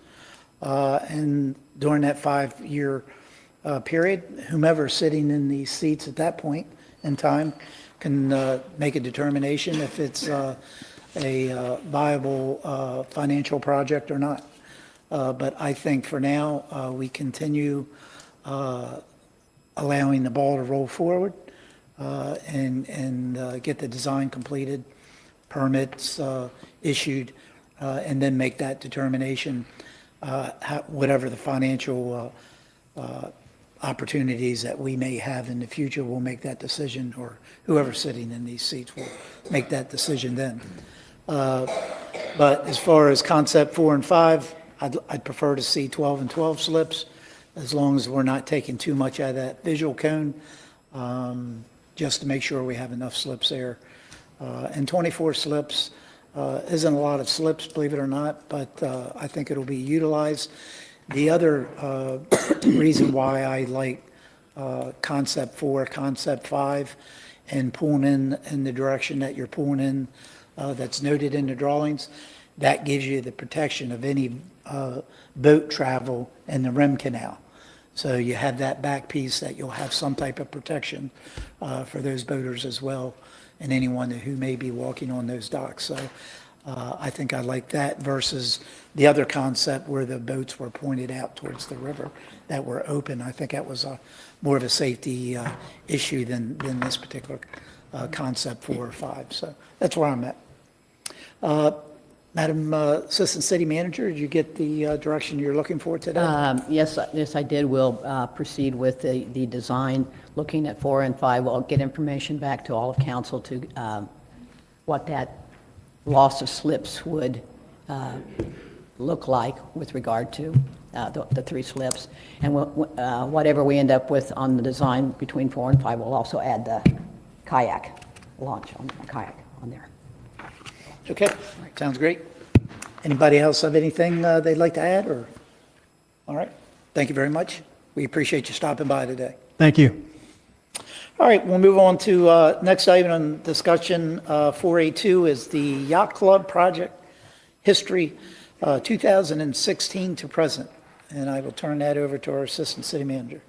And during that 5-year period, whomever's sitting in these seats at that point in time can make a determination if it's a viable financial project or not. But I think for now, we continue allowing the ball to roll forward and get the design completed, permits issued, and then make that determination, whatever the financial opportunities that we may have in the future, we'll make that decision, or whoever's sitting in these seats will make that decision then. But as far as Concept 4 and 5, I'd prefer to see 12 and 12 slips, as long as we're not taking too much out of that visual cone, just to make sure we have enough slips there. And 24 slips isn't a lot of slips, believe it or not, but I think it'll be utilized. The other reason why I like Concept 4, Concept 5, and pulling in the direction that you're pulling in that's noted in the drawings, that gives you the protection of any boat travel in the rim canal. So you have that back piece that you'll have some type of protection for those boaters as well, and anyone who may be walking on those docks. So I think I like that versus the other concept where the boats were pointed out towards the river that were open. I think that was more of a safety issue than this particular Concept 4 or 5. So that's where I'm at. Madam Assistant City Manager, did you get the direction you're looking for today? Yes, I did. We'll proceed with the design, looking at 4 and 5. We'll get information back to all of council to what that loss of slips would look like with regard to the 3 slips. And whatever we end up with on the design between 4 and 5, we'll also add the kayak launch on a kayak on there. Okay, sounds great. Anybody else have anything they'd like to add, or? All right, thank you very much. We appreciate you stopping by today. Thank you. All right, we'll move on to next item on discussion. 4A2 is the Yacht Club project history, 2016 to present. And I will turn that over to our Assistant City Manager.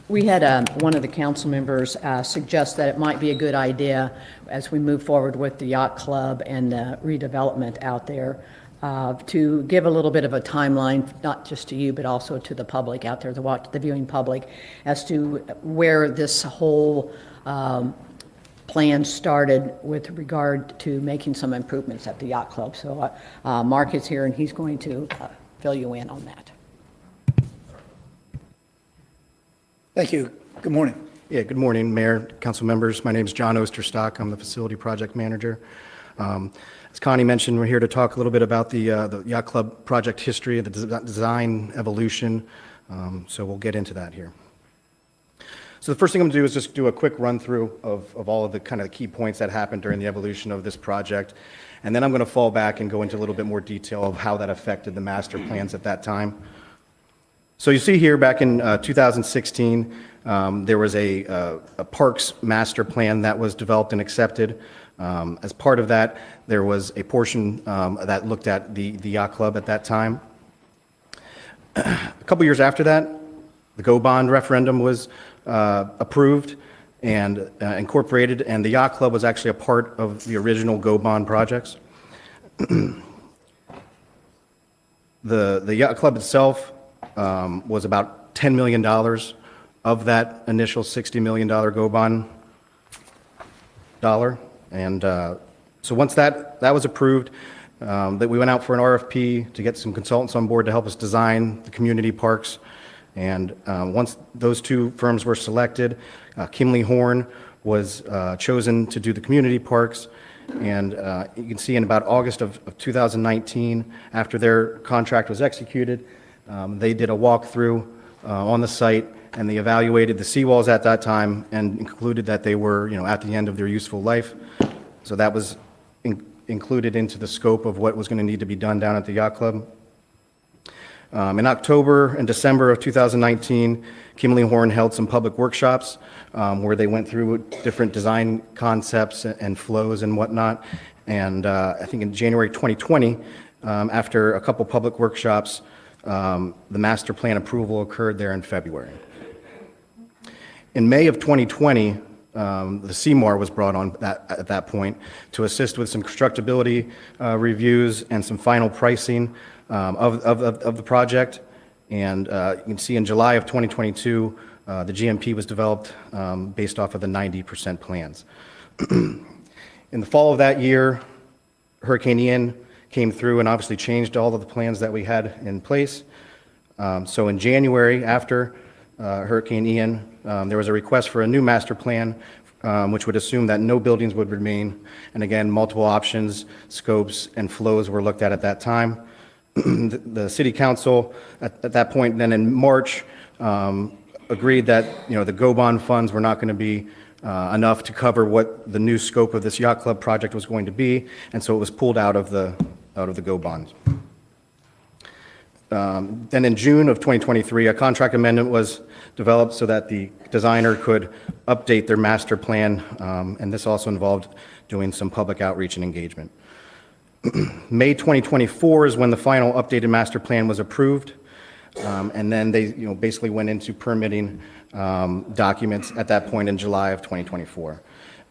We had one of the council members suggest that it might be a good idea as we move forward with the yacht club and the redevelopment out there to give a little bit of a timeline, not just to you, but also to the public out there, the viewing public, as to where this whole plan started with regard to making some improvements at the yacht club. So Mark is here and he's going to fill you in on that. Thank you. Good morning. Yeah, good morning, Mayor, council members. My name is John Osterstock. I'm the Facility Project Manager. As Connie mentioned, we're here to talk a little bit about the Yacht Club project history, the design evolution. So we'll get into that here. So the first thing I'm going to do is just do a quick run through of all of the kind of key points that happened during the evolution of this project. And then I'm going to fall back and go into a little bit more detail of how that affected the master plans at that time. So you see here back in 2016, there was a parks master plan that was developed and accepted. As part of that, there was a portion that looked at the yacht club at that time. A couple years after that, the Go Bond referendum was approved and incorporated, and the yacht club was actually a part of the original Go Bond projects. The yacht club itself was about $10 million of that initial $60 million Go Bond dollar. And so once that was approved, that we went out for an RFP to get some consultants on board to help us design the community parks. And once those 2 firms were selected, Kimley Horn was chosen to do the community parks. And you can see in about August of 2019, after their contract was executed, they did a walkthrough on the site, and they evaluated the seawalls at that time and concluded that they were, at the end of their useful life. So that was included into the scope of what was going to need to be done down at the yacht club. In October and December of 2019, Kimley Horn held some public workshops where they went through different design concepts and flows and whatnot. And I think in January 2020, after a couple public workshops, the master plan approval occurred there in February. In May of 2020, the CMAR was brought on at that point to assist with some constructability reviews and some final pricing of the project. And you can see in July of 2022, the GMP was developed based off of the 90% plans. In the fall of that year, Hurricane Ian came through and obviously changed all of the plans that we had in place. So in January, after Hurricane Ian, there was a request for a new master plan, which would assume that no buildings would remain. And again, multiple options, scopes, and flows were looked at that time. The city council at that point, then in March, agreed that the Go Bond funds were not going to be enough to cover what the new scope of this yacht club project was going to be, and so it was pulled out of the Go Bonds. Then in June of 2023, a contract amendment was developed so that the designer could update their master plan, and this also involved doing some public outreach and engagement. May 2024 is when the final updated master plan was approved, and then they basically went into permitting documents at that point in July of 2024.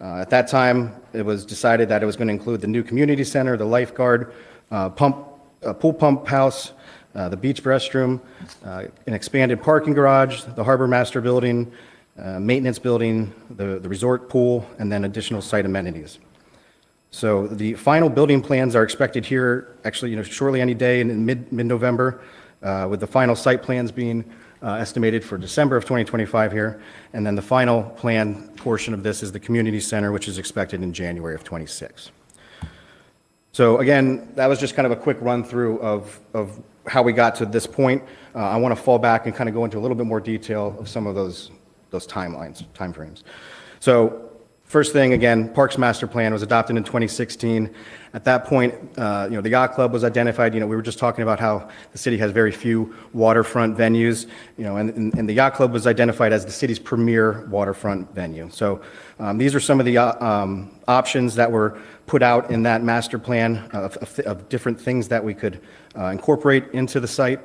At that time, it was decided that it was going to include the new community center, the lifeguard, pool pump house, the beach restroom, an expanded parking garage, the harbor master building, maintenance building, the resort pool, and then additional site amenities. So the final building plans are expected here, actually, shortly any day in mid-November, with the final site plans being estimated for December of 2025 here. And then the final plan portion of this is the community center, which is expected in January of 26. So again, that was just kind of a quick run-through of how we got to this point. I want to fall back and kind of go into a little bit more detail of some of those timeframes. So first thing, again, Parks Master Plan was adopted in 2016. At that point, the yacht club was identified. We were just talking about how the city has very few waterfront venues, and the yacht club was identified as the city's premier waterfront venue. So these are some of the options that were put out in that master plan of different things that we could incorporate into the site.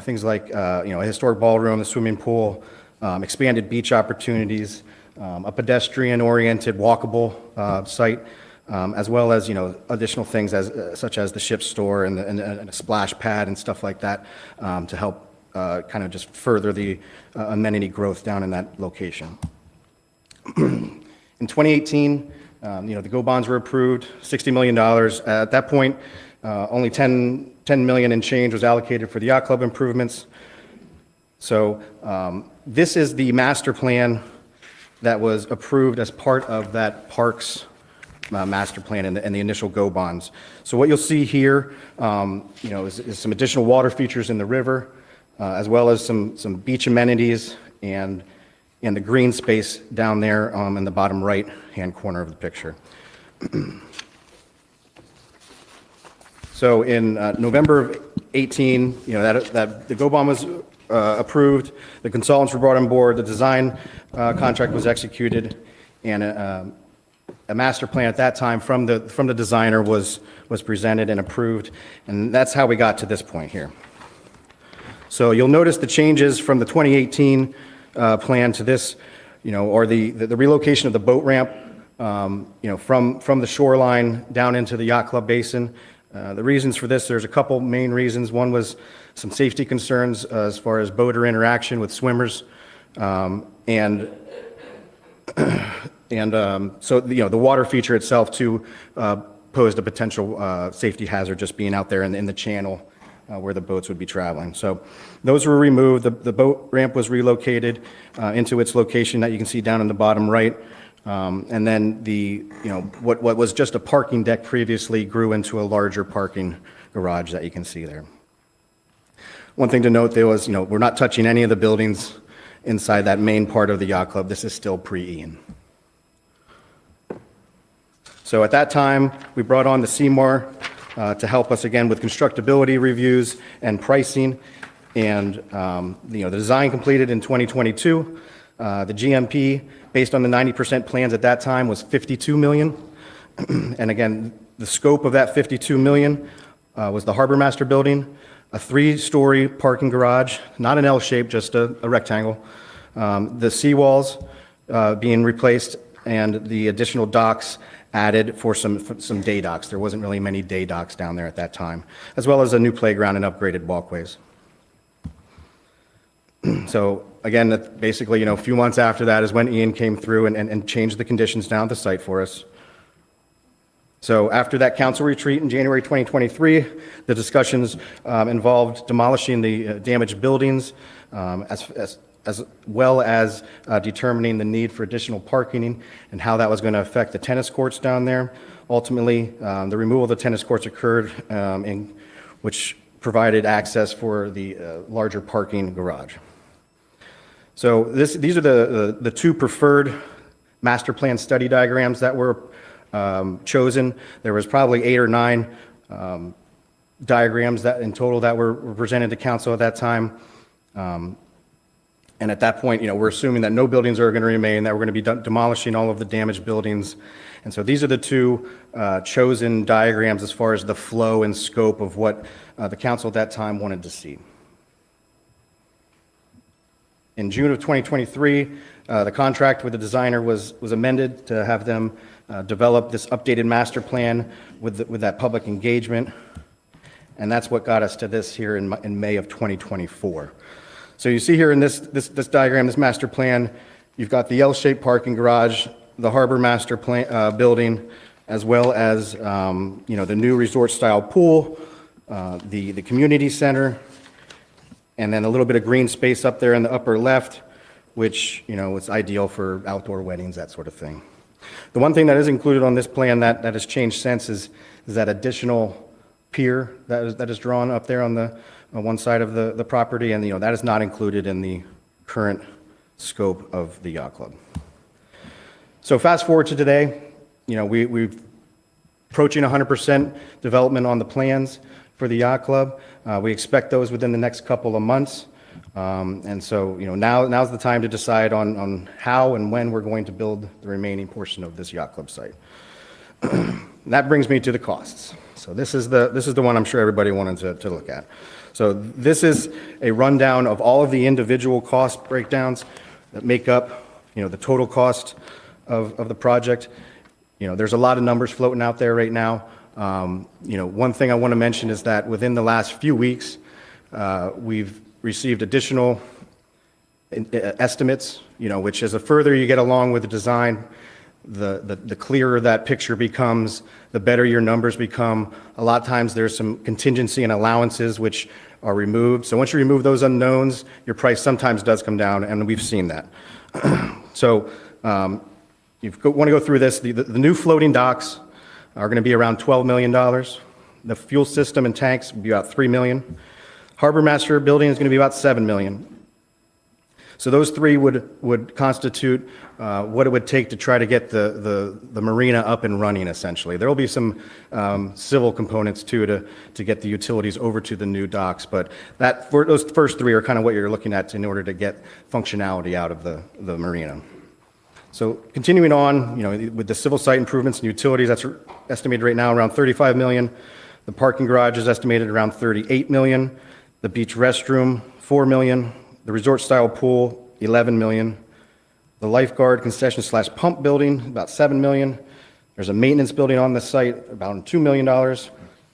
Things like a historic ballroom, a swimming pool, expanded beach opportunities, a pedestrian-oriented walkable site, as well as additional things such as the ship store and a splash pad and stuff like that to help kind of just further the amenity growth down in that location. In 2018, the GO bonds were approved, $60 million. At that point, only $10 million and change was allocated for the yacht club improvements. So this is the master plan that was approved as part of that Parks master plan and the initial GO bonds. So what you'll see here, is some additional water features in the river, as well as some beach amenities and the green space down there in the bottom right-hand corner of the picture. So in November of 18, that the GO bond was approved, the consultants were brought on board, the design contract was executed, and a master plan at that time from the designer was presented and approved, and that's how we got to this point here. So you'll notice the changes from the 2018 plan to this, or the relocation of the boat ramp, from the shoreline down into the yacht club basin. The reasons for this, there's a couple main reasons. One was some safety concerns as far as boater interaction with swimmers, so the water feature itself too posed a potential safety hazard just being out there in the channel where the boats would be traveling. So those were removed. The boat ramp was relocated into its location that you can see down in the bottom right. And then what was just a parking deck previously grew into a larger parking garage that you can see there. One thing to note there was, we're not touching any of the buildings inside that main part of the yacht club. This is still pre-Ian. So at that time, we brought on the Seymour to help us again with constructability reviews and pricing. And the design completed in 2022. The GMP, based on the 90% plans at that time, was $52 million. And again, the scope of that $52 million was the Harbor Master building, a 3-story parking garage, not an L shape, just a rectangle, the seawalls being replaced, and the additional docks added for some day docks. There wasn't really many day docks down there at that time, as well as a new playground and upgraded walkways. So again, basically, a few months after that is when Ian came through and changed the conditions down at the site for us. So after that council retreat in January 2023, the discussions involved demolishing the damaged buildings, as well as determining the need for additional parking and how that was going to affect the tennis courts down there. Ultimately, the removal of the tennis courts occurred, which provided access for the larger parking garage. So these are the two preferred master plan study diagrams that were chosen. There was probably 8 or 9 diagrams that in total that were presented to council at that time. And at that point, we're assuming that no buildings are going to remain, that we're going to be demolishing all of the damaged buildings. And so these are the two chosen diagrams as far as the flow and scope of what the council at that time wanted to see. In June of 2023, the contract with the designer was amended to have them develop this updated master plan with that public engagement. And that's what got us to this here in May of 2024. So you see here in this diagram, this master plan, you've got the L-shaped parking garage, the Harbor Master plan, building, as well as the new resort-style pool, the community center, and then a little bit of green space up there in the upper left, which is ideal for outdoor weddings, that sort of thing. The one thing that is included on this plan that has changed since is is that additional pier that is drawn up there on one side of the property, and, that is not included in the current scope of the yacht club. So fast forward to today, we're approaching 100% development on the plans for the yacht club. We expect those within the next couple of months. And so, now's the time to decide on how and when we're going to build the remaining portion of this yacht club site. That brings me to the costs. So this is the one I'm sure everybody wanted to look at. So this is a rundown of all of the individual cost breakdowns that make up, the total cost of the project. There's a lot of numbers floating out there right now. One thing I want to mention is that within the last few weeks, we've received additional estimates, which as the further you get along with the design, the clearer that picture becomes, the better your numbers become. A lot of times there's some contingency and allowances which are removed. So once you remove those unknowns, your price sometimes does come down, and we've seen that. So you want to go through this. The new floating docks are going to be around $12 million. The fuel system and tanks will be about $3 million. Harbor Master building is going to be about $7 million. So those three would constitute what it would take to try to get the marina up and running, essentially. There will be some civil components, too, to get the utilities over to the new docks, but those first three are kind of what you're looking at in order to get functionality out of the marina. So continuing on, with the civil site improvements and utilities, that's estimated right now around $35 million. The parking garage is estimated around $38 million. The beach restroom, $4 million. The resort-style pool, $11 million. The lifeguard concession/pump building, about $7 million. There's a maintenance building on the site, about $2 million.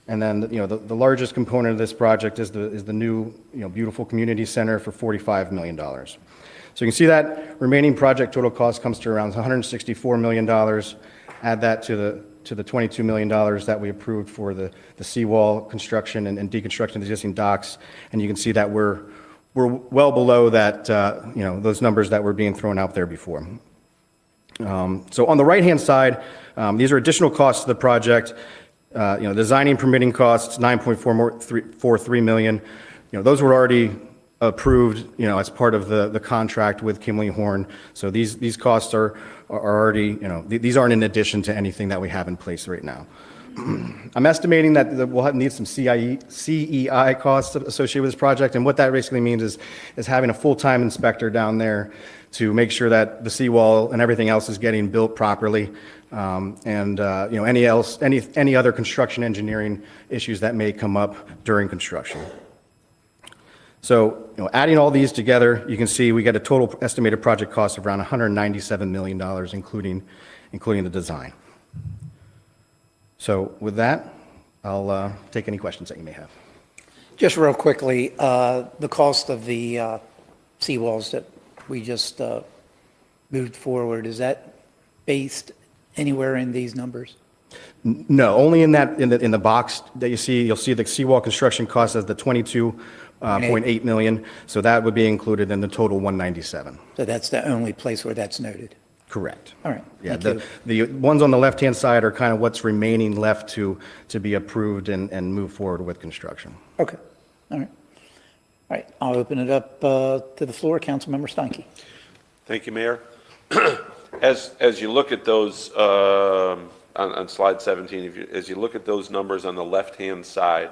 And then, the largest component of this project is the new, beautiful community center for $45 million. So you can see that remaining project total cost comes to around $164 million. Add that to the $22 million that we approved for the seawall construction and deconstruction of the existing docks, and you can see that we're well below that, those numbers that were being thrown out there before. So on the right-hand side, these are additional costs to the project. Designing permitting costs, $9.43 million. Those were already approved, as part of the contract with Kimley Horn. So these costs are already, these aren't in addition to anything that we have in place right now. I'm estimating that we'll need some CEI costs associated with this project, and what that basically means is having a full-time inspector down there to make sure that the seawall and everything else is getting built properly, and any other construction engineering issues that may come up during construction. So, adding all these together, you can see we get a total estimated project cost of around $197 million, including the design. So with that, I'll take any questions that you may have. Just real quickly, the cost of the seawalls that we just moved forward, is that based anywhere in these numbers? No, only in the box that you see. You'll see the seawall construction cost as the $22.8 million. So that would be included in the total 197. So that's the only place where that's noted? Correct. All right. Yeah, Thank the ones on the left-hand side are kind of what's remaining left to be approved and move forward with construction. Okay. All right. All right. I'll open it up to the floor. Councilmember Steinke. Thank you, Mayor. As you look at those, on slide 17, as you look at those numbers on the left-hand side,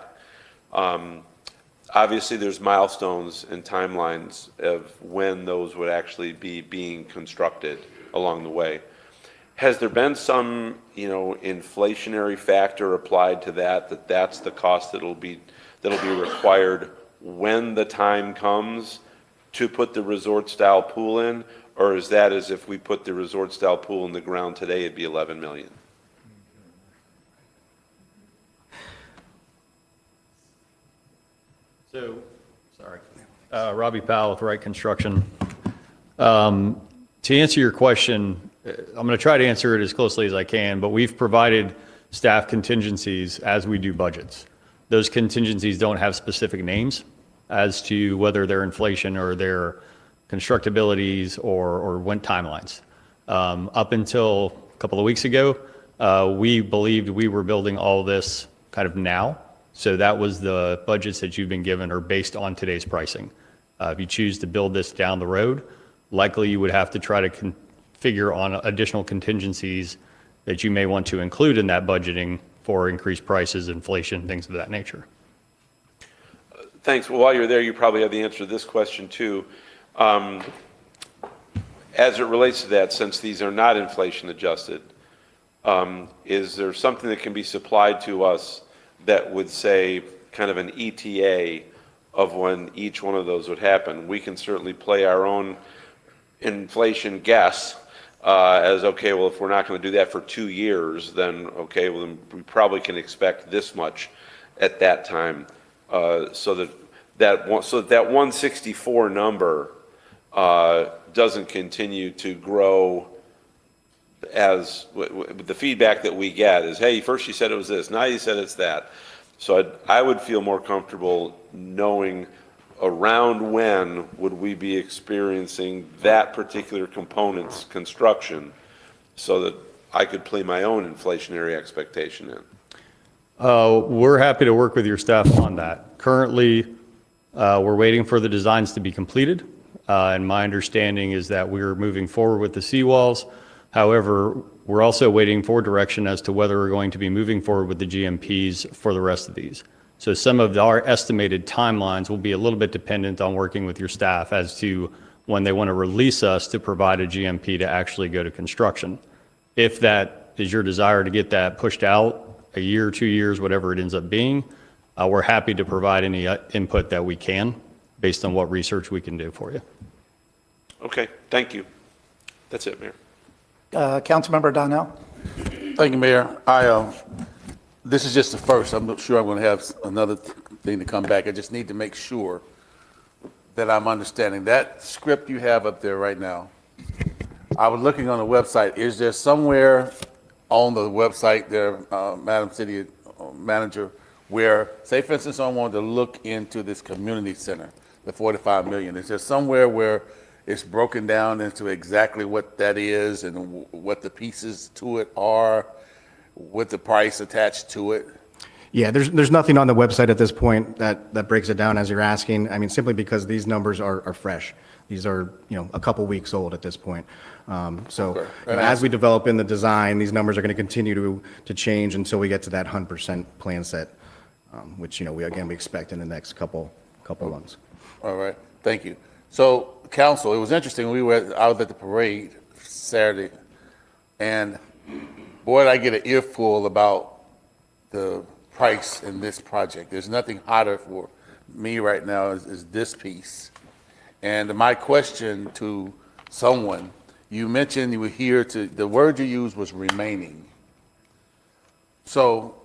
obviously there's milestones and timelines of when those would actually be being constructed along the way. Has there been some, inflationary factor applied to that's the cost that'll be required when the time comes to put the resort-style pool in? Or is that as if we put the resort-style pool in the ground today, it'd be $11 million? So, sorry. Robbie Powell with Wright Construction. To answer your question, I'm going to try to answer it as closely as I can, but we've provided staff contingencies as we do budgets. Those contingencies don't have specific names as to whether they're inflation or they're constructabilities or when timelines. Up until a couple of weeks ago, We believed we were building all this kind of now. So that was the budgets that you've been given are based on today's pricing. If you choose to build this down the road, likely you would have to try to figure on additional contingencies that you may want to include in that budgeting for increased prices, inflation, things of that nature. Thanks. Well, while you're there, you probably have the answer to this question too. As it relates to that, since these are not inflation adjusted, is there something that can be supplied to us that would say kind of an ETA of when each one of those would happen? We can certainly play our own inflation guess as, okay, well, if we're not going to do that for 2 years, then, okay, well, then we probably can expect this much at that time. So that 164 number doesn't continue to grow as the feedback that we get is, hey, first you said it was this, now you said it's that. So I would feel more comfortable knowing around when would we be experiencing that particular component's construction so that I could play my own inflationary expectation in. We're happy to work with your staff on that. Currently, we're waiting for the designs to be completed. And my understanding is that we're moving forward with the seawalls. However, we're also waiting for direction as to whether we're going to be moving forward with the GMPs for the rest of these. So some of our estimated timelines will be a little bit dependent on working with your staff as to when they want to release us to provide a GMP to actually go to construction. If that is your desire to get that pushed out a year, 2 years, whatever it ends up being, we're happy to provide any input that we can based on what research we can do for you. Okay, thank you. That's it, Mayor. Councilmember Donnell? Thank you, Mayor. This is just the first. I'm not sure I'm going to have another thing to come back. I just need to make sure that I'm understanding. That script you have up there right now, I was looking on the website. Is there somewhere on the website there, Madam City Manager, where, say for instance, I wanted to look into this community center, the 45 million. Is there somewhere where it's broken down into exactly what that is and what the pieces to it are, with the price attached to it? Yeah, there's nothing on the website at this point that breaks it down as you're asking. I mean, simply because these numbers are fresh. These are, a couple weeks old at this point. So as we develop in the design, these numbers are going to continue to change until we get to that 100% plan set, which, we expect in the next couple months. All right, thank you. So, council, it was interesting. We were out at the parade Saturday, and boy, did I get an earful about the price in this project. There's nothing hotter for me right now is this piece. And my question to someone, you mentioned you were here the word you used was remaining. So,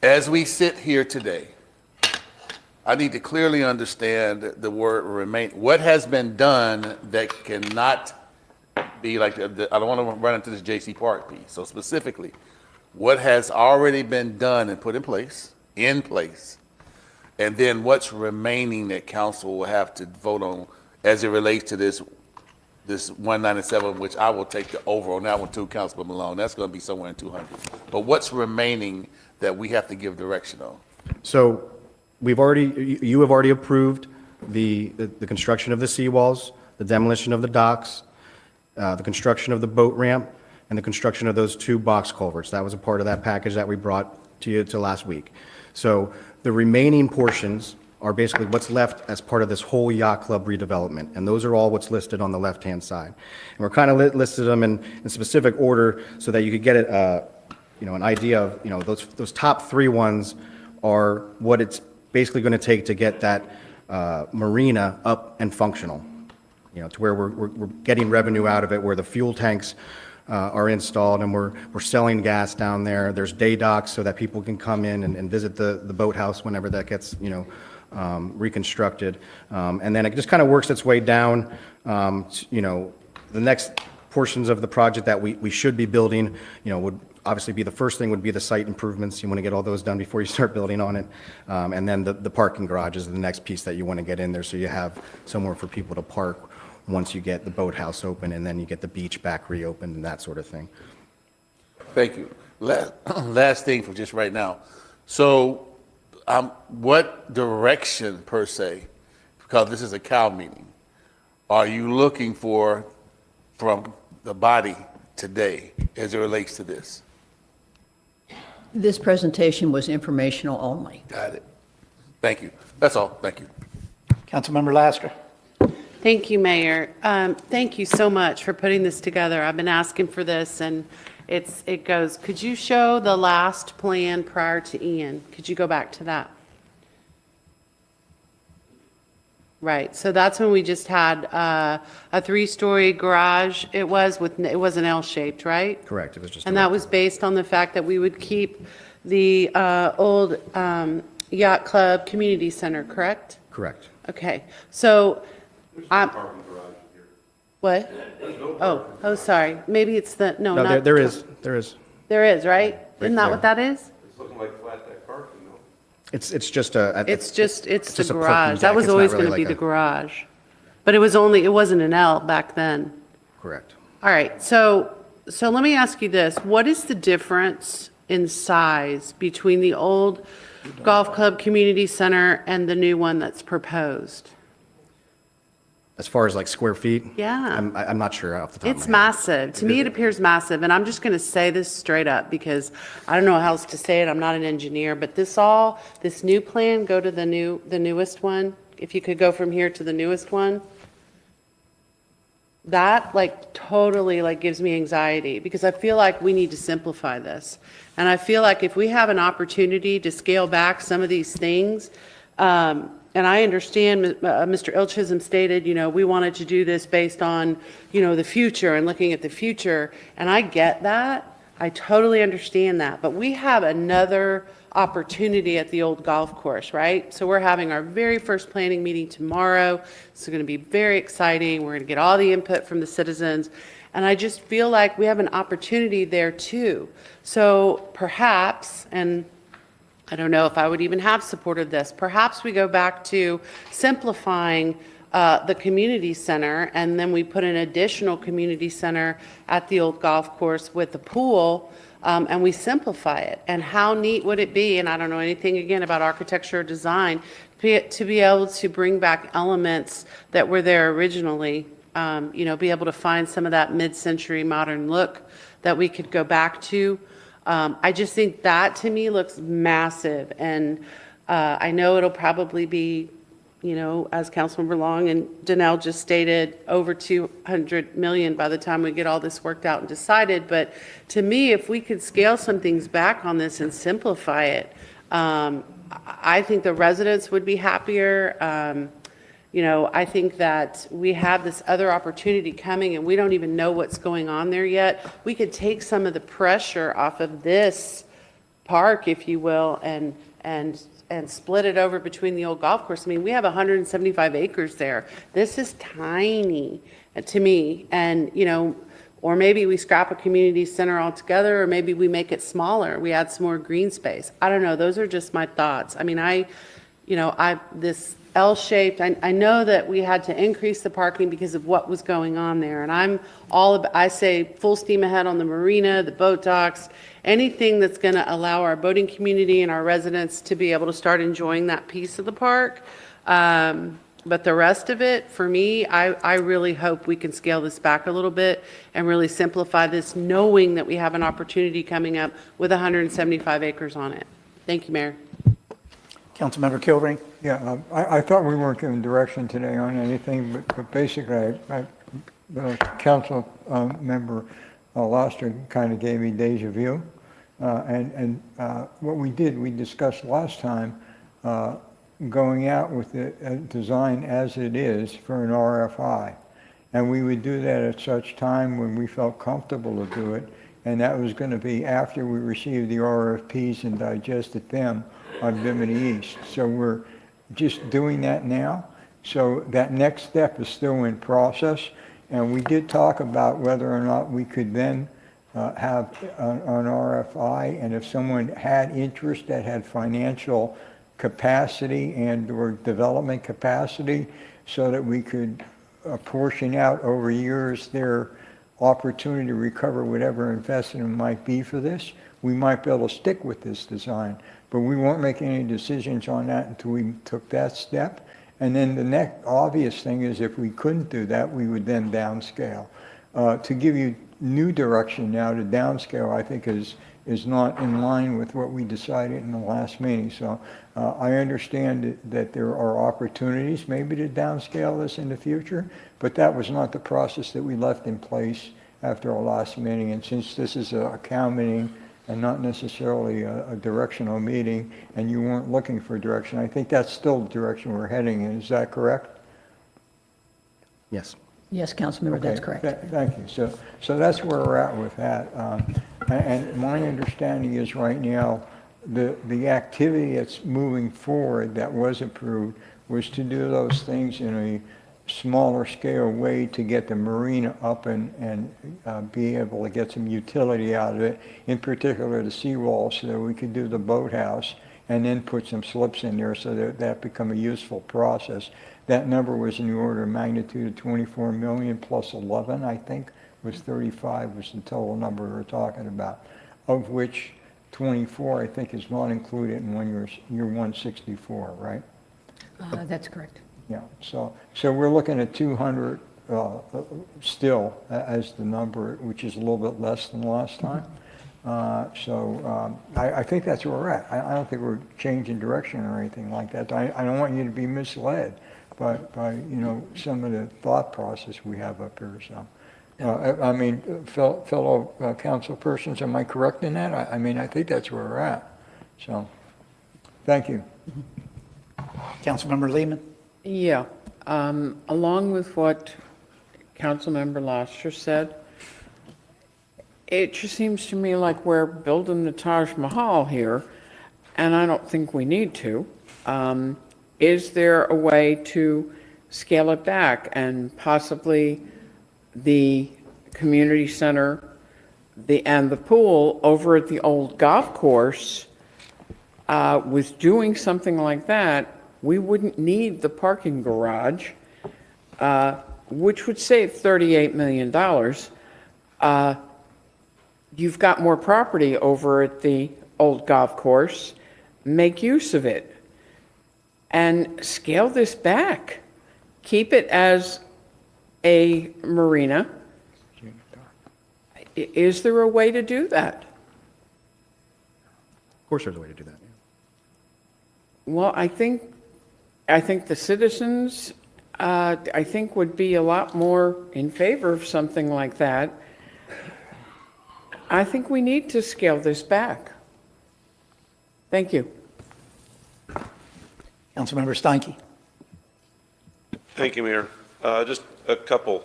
as we sit here today, I need to clearly understand the word remain. What has been done that cannot be like, I don't want to run into this J.C. Park piece. So specifically, what has already been done and put in place, and then what's remaining that council will have to vote on as it relates to this 197, which I will take the over on that one too, Councilman Malone. That's going to be somewhere in 200. But what's remaining that we have to give direction on? So you have already approved the construction of the seawalls, the demolition of the docks, the construction of the boat ramp, and the construction of those 2 box culverts. That was a part of that package that we brought to you last week. So the remaining portions are basically what's left as part of this whole yacht club redevelopment, and those are all what's listed on the left-hand side. And we're kind of listed them in specific order so that you could get it, an idea of, those top 3 ones are what it's basically going to take to get that marina up and functional, to where we're getting revenue out of it, where the fuel tanks are installed and we're selling gas down there. There's day docks so that people can come in and visit the boathouse whenever that gets, reconstructed. And then it just kind of works its way down. The next portions of the project that we should be building, would obviously be the first thing would be the site improvements. You want to get all those done before you start building on it. And then the parking garage is the next piece that you want to get in there so you have somewhere for people to park once you get the boathouse open and then you get the beach back reopened and that sort of thing. Thank you. Last thing for just right now. So, what direction per se, because this is a Cal meeting, are you looking for from the body today as it relates to this? This presentation was informational only. Got it. Thank you. That's all. Thank you. Councilmember Lasker. Thank you, Mayor. Thank you so much for putting this together. I've been asking for this, and it goes, could you show the last plan prior to Ian? Could you go back to that? Right, so that's when we just had a 3-story garage. It wasn't L-shaped, right? Correct, it was just. And that was based on the fact that we would keep the old Yacht Club Community Center, correct? Correct. Okay, so I'm. What? Oh, sorry. Maybe it's the, no, No, not. there is. There is, right? Isn't that there. what that is? It's looking like flat deck parking, though. It's just a. It's the just a parking garage. That deck. was It's not always really going to be like the a- garage. But it wasn't an L back then. Correct. All right, so let me ask you this. What is the difference in size between the old Golf Club Community Center and the new one that's proposed? As far as like square feet? Yeah. I'm not sure off the top of my head. It's massive. To me, it appears massive, and I'm just going to say this straight up because I don't know how else to say it. I'm not an engineer, but this new plan, go to the newest one. If you could go from here to the newest one. That like totally like gives me anxiety because I feel like we need to simplify this. And I feel like if we have an opportunity to scale back some of these things, and I understand Mr. Ilchism stated, we wanted to do this based on, the future and looking at the future. And I get that. I totally understand that. But we have another opportunity at the old golf course, right? So we're having our very first planning meeting tomorrow. It's going to be very exciting. We're going to get all the input from the citizens. And I just feel like we have an opportunity there too. So perhaps, and I don't know if I would even have supported this. Perhaps we go back to simplifying the community center, and then we put an additional community center at the old golf course with the pool, and we simplify it. And how neat would it be, and I don't know anything again about architecture or design, to be able to bring back elements that were there originally, be able to find some of that mid-century modern look that we could go back to. I just think that to me looks massive, and I know it'll probably be, as Councilmember Long and Danelle just stated, over 200 million by the time we get all this worked out and decided. But to me, if we could scale some things back on this and simplify it, I think the residents would be happier. I think that we have this other opportunity coming and we don't even know what's going on there yet. We could take some of the pressure off of this park, if you will, and split it over between the old golf course. I mean, we have 175 acres there. This is tiny to me. And, or maybe we scrap a community center altogether, or maybe we make it smaller. We add some more green space. I don't know. Those are just my thoughts. I mean, this L-shaped, I know that we had to increase the parking because of what was going on there. And I say full steam ahead on the marina, the boat docks, anything that's going to allow our boating community and our residents to be able to start enjoying that piece of the park. But the rest of it, for me, I really hope we can scale this back a little bit and really simplify this, knowing that we have an opportunity coming up with 175 acres on it. Thank you, Mayor. Councilmember Kilring. Yeah, I thought we weren't giving direction today on anything, but basically, the council member Loster kind of gave me deja vu. And what we did, we discussed last time, going out with the design as it is for an RFI. And we would do that at such time when we felt comfortable to do it. And that was going to be after we received the RFPs and digested them on Bimini East. So we're just doing that now. So that next step is still in process. And we did talk about whether or not we could then have an RFI, and if someone had interest that had financial capacity and or development capacity, so that we could portion out over years their opportunity to recover whatever investment might be for this, we might be able to stick with this design. But we won't make any decisions on that until we took that step. And then the next obvious thing is if we couldn't do that, we would then downscale. To give you new direction now to downscale, I think is not in line with what we decided in the last meeting. So I understand that there are opportunities maybe to downscale this in the future, but that was not the process that we left in place after our last meeting. And since this is a COW meeting and not necessarily a directional meeting, and you weren't looking for direction, I think that's still the direction we're heading in. Is that correct? Yes. Yes, Councilmember, that's Okay, correct. Thank you. So that's where we're at with that. And my understanding is right now, the activity that's moving forward that was approved was to do those things in a smaller scale way to get the marina up and be able to get some utility out of it, in particular the seawall, so that we could do the boathouse and then put some slips in there so that become a useful process. That number was in the order of magnitude of 24 million plus 11, I think, was 35 was the total number we were talking about, of which 24, I think, is not included in year 164, right? That's correct. Yeah, so we're looking at 200 still as the number, which is a little bit less than last time. I think that's where we're at. I don't think we're changing direction or anything like that. I don't want you to be misled by some of the thought process we have up here. So, I mean, fellow council persons, am I correct in that? I mean, I think that's where we're at. So, thank you. Councilmember Lehman? Yeah, along with what Councilmember Lasher said, it just seems to me like we're building the Taj Mahal here, and I don't think we need to. Is there a way to scale it back and possibly the community center and the pool over at the old golf course, with doing something like that, we wouldn't need the parking garage, which would save $38 million. You've got more property over at the old golf course. Make use of it and scale this back. Keep it as a marina. Is there a way to do that? Of course there's a way to do that. Well, I think the citizens, I think, would be a lot more in favor of something like that. I think we need to scale this back. Thank you. Councilmember Steinke? Thank you, Mayor. Just a couple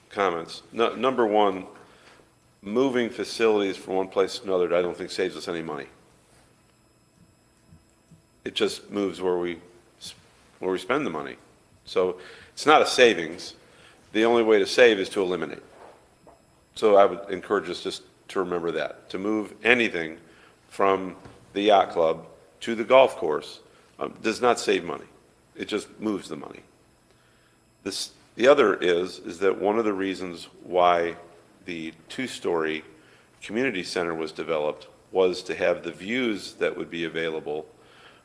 comments. Number one, moving facilities from one place to another, I don't think saves us any money. It just moves where we spend the money. So it's not a savings. The only way to save is to eliminate. So I would encourage us just to remember that. To move anything from the yacht club to the golf course does not save money. It just moves the money. The other is that one of the reasons why the two-story community center was developed was to have the views that would be available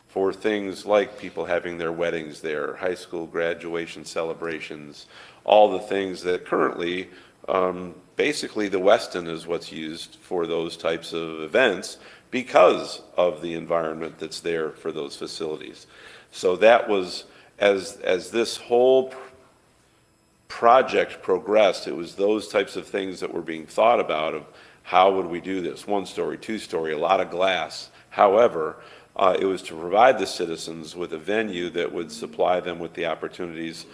for things like people having their weddings there, high school graduation celebrations, all the things that currently, basically the Westin is what's used for those types of events because of the environment that's there for those facilities. So that was, as this whole project progressed, it was those types of things that were being thought about of how would we do this, one story, two story, a lot of glass. However, it was to provide the citizens with a venue that would supply them with the opportunities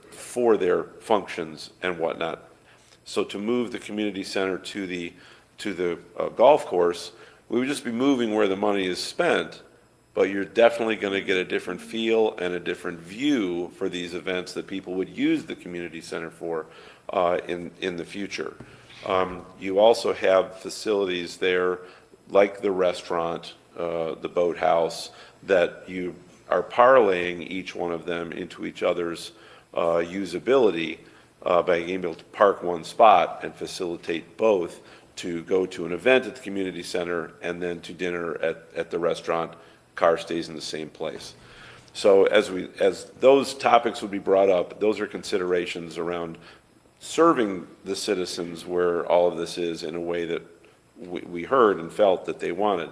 for their functions and whatnot. So to move the community center to the golf course, we would just be moving where the money is spent, but you're definitely going to get a different feel and a different view for these events that people would use the community center for in the future. You also have facilities there like the restaurant, the boathouse, that you are parlaying each one of them into each other's usability by being able to park one spot and facilitate both to go to an event at the community center and then to dinner at the restaurant. Car stays in the same place. So as those topics would be brought up, those are considerations around serving the citizens where all of this is in a way that we heard and felt that they wanted.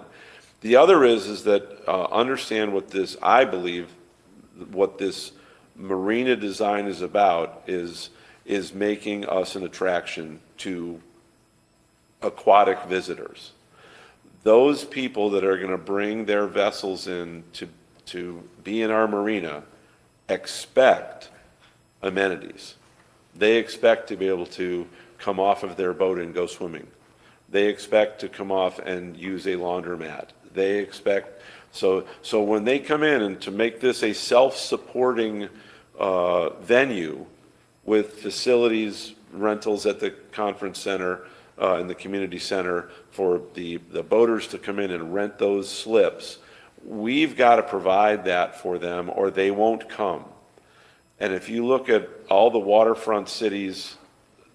The other is that understand what this, I believe, what this marina design is about is making us an attraction to aquatic visitors. Those people that are going to bring their vessels in to be in our marina expect amenities. They expect to be able to come off of their boat and go swimming. They expect to come off and use a laundromat. They expect, so when they come in and to make this a self-supporting venue with facilities, rentals at the conference center, in the community center for the boaters to come in and rent those slips, we've got to provide that for them or they won't come. And if you look at all the waterfront cities,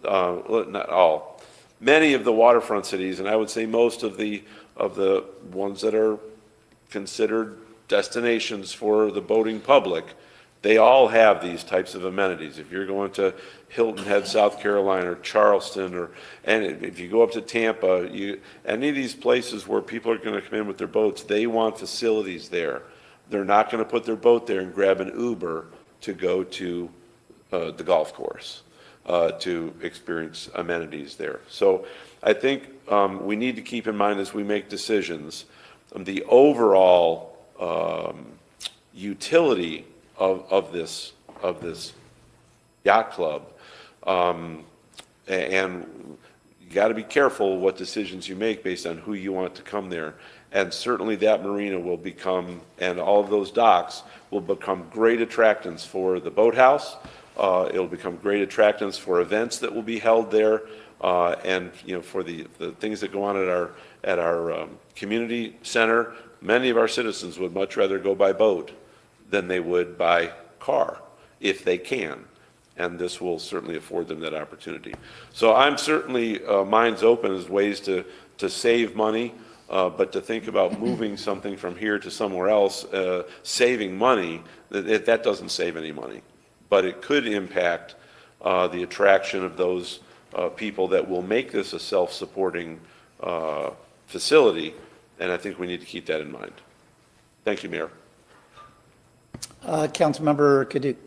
not all, many of the waterfront cities, and I would say most of the ones that are considered destinations for the boating public, they all have these types of amenities. If you're going to Hilton Head, South Carolina, or Charleston, and if you go up to Tampa, any of these places where people are going to come in with their boats, they want facilities there. They're not going to put their boat there and grab an Uber to go to the golf course to experience amenities there. So I think we need to keep in mind as we make decisions the overall utility of this yacht club, and you got to be careful what decisions you make based on who you want to come there. And certainly that marina will become, and all of those docks will become great attractants for the boathouse. It'll become great attractants for events that will be held there, and for the things that go on at our community center. Many of our citizens would much rather go by boat than they would by car, if they can. And this will certainly afford them that opportunity. So I'm certainly, minds open as ways to save money, but to think about moving something from here to somewhere else, saving money, that doesn't save any money. But it could impact the attraction of those people that will make this a self-supporting facility, and I think we need to keep that in mind. Thank you, Mayor. Councilmember Kadouk.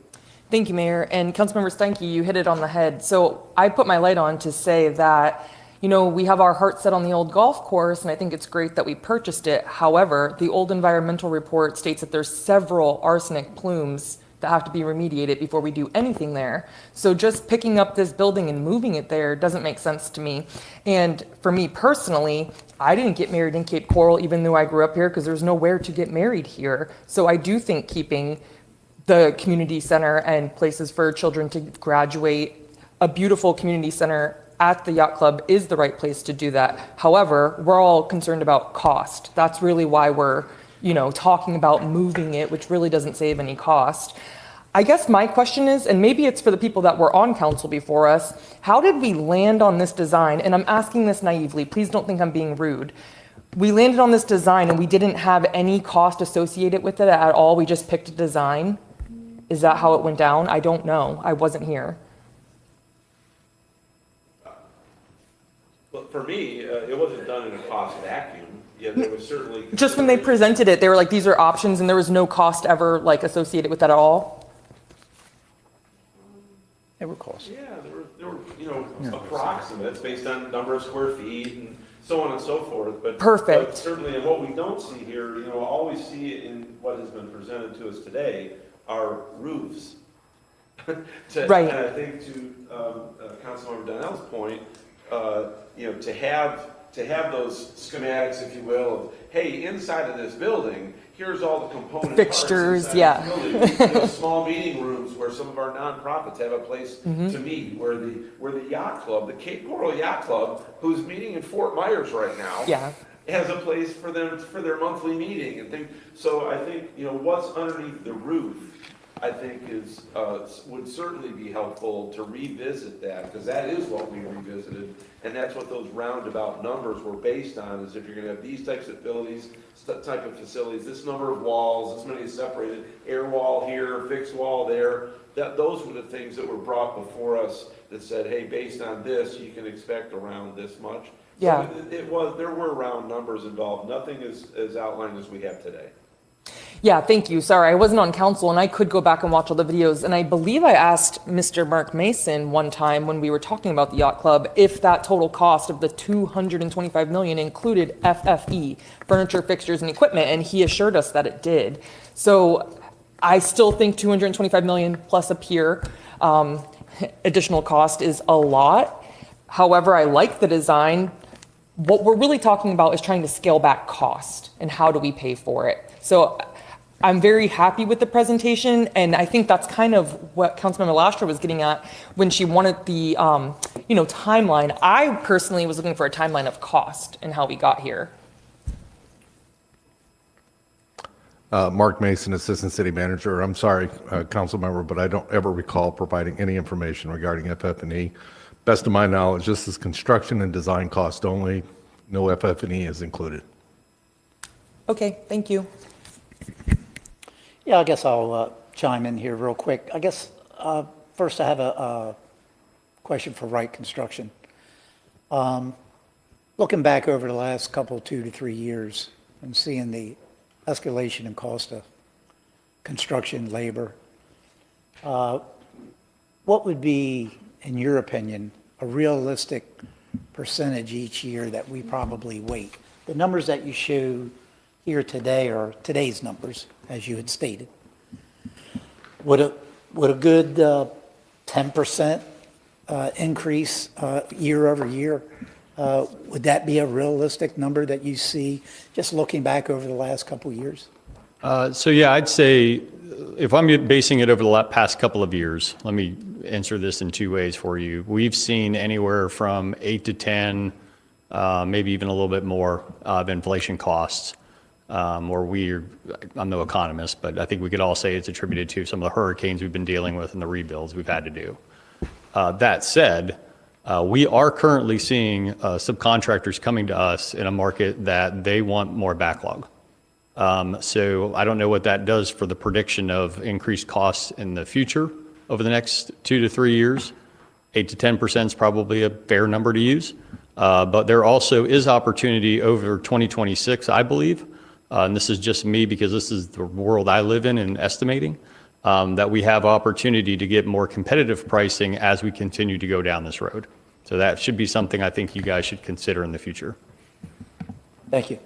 Thank you, Mayor. And Councilmember Steinke, you hit it on the head. So I put my light on to say that, we have our heart set on the old golf course, and I think it's great that we purchased it. However, the old environmental report states that there's several arsenic plumes that have to be remediated before we do anything there. So just picking up this building and moving it there doesn't make sense to me. And for me personally, I didn't get married in Cape Coral, even though I grew up here, because there's nowhere to get married here. So I do think keeping the community center and places for children to graduate, a beautiful community center at the yacht club is the right place to do that. However, we're all concerned about cost. That's really why we're, talking about moving it, which really doesn't save any cost. I guess my question is, and maybe it's for the people that were on council before us, how did we land on this design? And I'm asking this naively, please don't think I'm being rude. We landed on this design and we didn't have any cost associated with it at all. We just picked a design. Is that how it went down? I don't know. I wasn't here. Well, for me, it wasn't done in a cost vacuum. Yeah, there was certainly. Just when they presented it, they were like, these are options, and there was no cost ever associated with that at all? There were costs. Yeah, there were approximates based on number of square feet and so on and so forth. But Perfect. But certainly, and what we don't see here, all we see in what has been presented to us today are roofs. Right. And I think to Councilmember Donnell's point, to have those schematics, if you will, of, hey, inside of this building, here's all the component Fixtures, parts yeah. This building. Small meeting rooms where some of our nonprofits have a place Mm-hmm. to meet, where the yacht club, the Cape Coral Yacht Club, who's meeting in Fort Myers right now, Yeah. has a place for them for their monthly meeting and things. So I think what's underneath the roof I think is, would certainly be helpful to revisit that, because that is what we revisited, and that's what those roundabout numbers were based on, is if you're gonna have these types of facilities, type of facilities, this number of walls, this many separated, air wall here, fixed wall there, those were the things that were brought before us that said, hey, based on this, you can expect around this much. So Yeah. there were round numbers involved, nothing as outlined as we have today. Yeah, thank you. Sorry, I wasn't on council and I could go back and watch all the videos. And I believe I asked Mr. Mark Mason one time when we were talking about the yacht club if that total cost of the 225 million included FFE, furniture, fixtures, and equipment, and he assured us that it did. So I still think 225 million plus a pier additional cost is a lot. However, I like the design. What we're really talking about is trying to scale back cost and how do we pay for it. So I'm very happy with the presentation, and I think that's kind of what Councilmember Lastra was getting at when she wanted the, timeline. I personally was looking for a timeline of cost and how we got here. Mark Mason, Assistant City Manager. I'm sorry, council member, but I don't ever recall providing any information regarding FF&E. Best of my knowledge, this is construction and design cost only. No FF&E is included. Okay, thank you. Yeah, I guess I'll chime in here real quick. I guess first I have a question for Wright Construction. Looking back over the last couple, 2 to 3 years and seeing the escalation in cost of construction labor, what would be, in your opinion, a realistic percentage each year that we probably wait? The numbers that you show here today are today's numbers, as you had stated. Would a good 10% increase year over year, would that be a realistic number that you see just looking back over the last couple of years? So yeah, I'd say if I'm basing it over the past couple of years, let me answer this in 2 ways for you. We've seen anywhere from 8 to 10, maybe even a little bit more of inflation costs. I'm no economist, but I think we could all say it's attributed to some of the hurricanes we've been dealing with and the rebuilds we've had to do. That said, we are currently seeing subcontractors coming to us in a market that they want more backlog. So I don't know what that does for the prediction of increased costs in the future over the next 2 to 3 years. 8 to 10% is probably a fair number to use. But there also is opportunity over 2026, I believe. And this is just me because this is the world I live in estimating, that we have opportunity to get more competitive pricing as we continue to go down this road. So that should be something I think you guys should consider in the future. Thank you.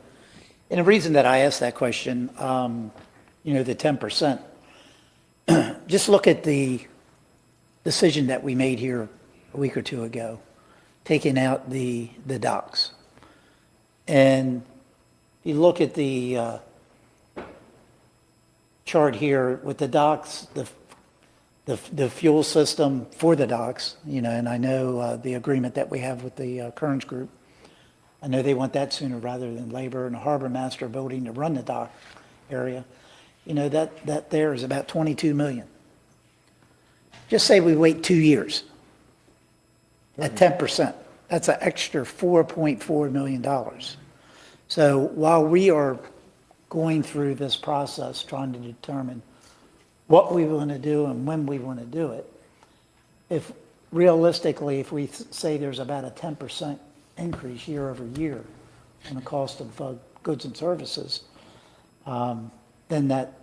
And the reason that I asked that question, the 10%, just look at the decision that we made here a week or two ago, taking out the docks. And you look at the chart here with the docks, the fuel system for the docks, and I know the agreement that we have with the Kearns Group. I know they want that sooner rather than labor and the harbor master building to run the dock area. That there is about 22 million. Just say we wait 2 years at 10%. That's an extra $4.4 million. So while we are going through this process, trying to determine what we want to do and when we want to do it, if realistically, if we say there's about a 10% increase year over year on the cost of goods and services, then that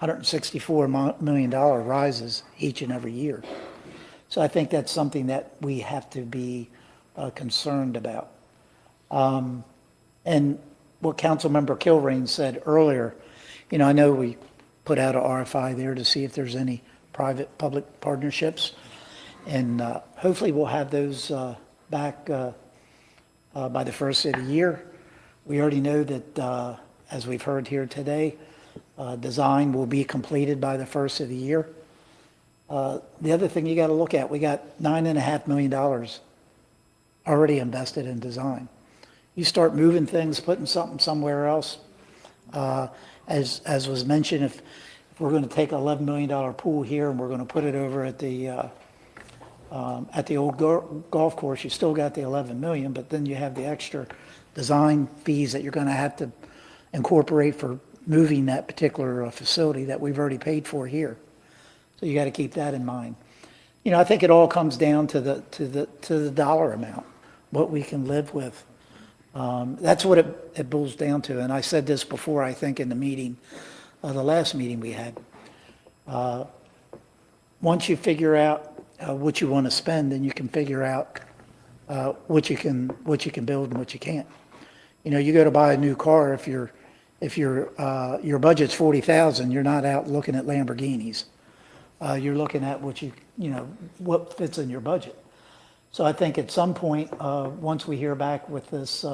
$164 million rises each and every year. So I think that's something that we have to be concerned about. And what Councilmember Kilrain said earlier, I know we put out an RFI there to see if there's any private-public partnerships, and hopefully we'll have those back by the first of the year. We already know that, as we've heard here today, design will be completed by the first of the year. The other thing you got to look at, we got $9.5 million already invested in design. You start moving things, putting something somewhere else, as was mentioned, if we're going to take an $11 million pool here and we're going to put it over at the old golf course, you still got the 11 million, but then you have the extra design fees that you're going to have to incorporate for moving that particular facility that we've already paid for here. So you got to keep that in mind. I think it all comes down to the dollar amount, what we can live with. That's what it boils down to. And I said this before, I think in the meeting, the last meeting we had. Once you figure out what you want to spend, then you can figure out what you can build and what you can't. You go to buy a new car, if your budget's 40,000, you're not out looking at Lamborghinis. You're looking at what fits in your budget. So I think at some point, once we hear back with this,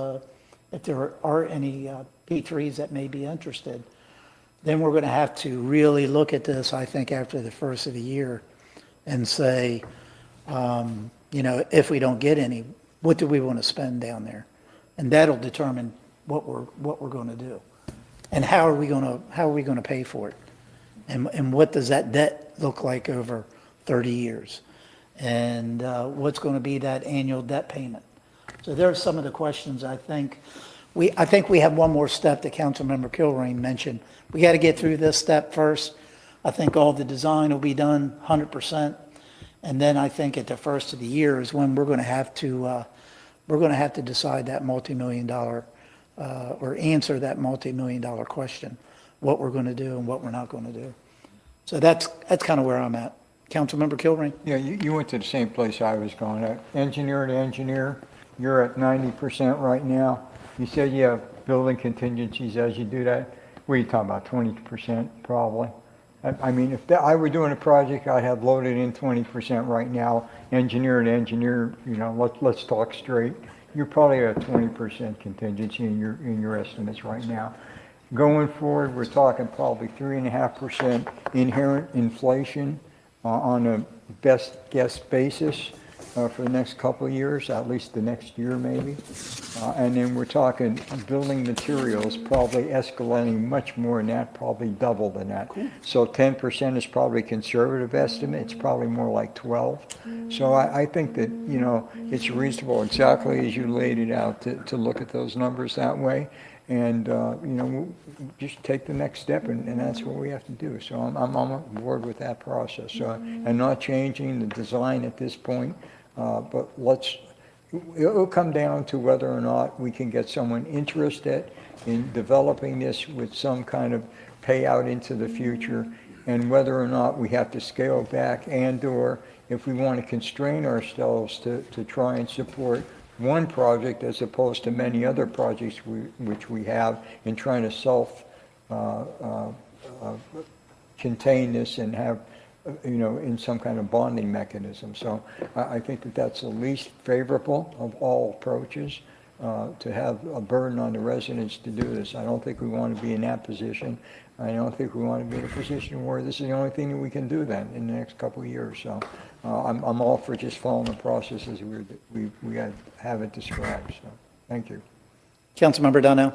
if there are any P3s that may be interested, then we're going to have to really look at this, I think, after the first of the year and say, if we don't get any, what do we want to spend down there? And that'll determine what we're going to do. And how are we going to pay for it? And what does that debt look like over 30 years? And what's going to be that annual debt payment? So there are some of the questions I think we have one more step that Councilmember Kilrain mentioned. We got to get through this step first. I think all the design will be done 100%. And then I think at the first of the year is when we're going to have to decide that multi-million-dollar or answer that multi-million-dollar question, what we're going to do and what we're not going to do. So that's kind of where I'm at. Councilmember Kilrain? Yeah, you went to the same place I was going. Engineer to engineer, you're at 90% right now. You said you have building contingencies as you do that. What are you talking about, 20% probably? I mean, if I were doing a project, I'd have loaded in 20% right now. Engineer to engineer, let's talk straight. You're probably at 20% contingency in your estimates right now. Going forward, we're talking probably 3.5% inherent inflation on a best guess basis for the next couple of years, at least the next year maybe. And then we're talking building materials probably escalating much more than that, probably double than that. Cool. So 10% is probably a conservative estimate. It's probably more like 12. So I think that, it's reasonable exactly as you laid it out to look at those numbers that way. And, we'll just take the next step, and that's what we have to do. So I'm on board with that process. So I'm not changing the design at this point, but it'll come down to whether or not we can get someone interested in developing this with some kind of payout into the future, and whether or not we have to scale back and/or if we want to constrain ourselves to try and support one project as opposed to many other projects which we have in trying to contain this and have, in some kind of bonding mechanism. So I think that that's the least favorable of all approaches, to have a burden on the residents to do this. I don't think we want to be in that position. I don't think we want to be in a position where this is the only thing that we can do then in the next couple of years. So I'm all for just following the process as we have it described. So thank you. Councilmember Donnell?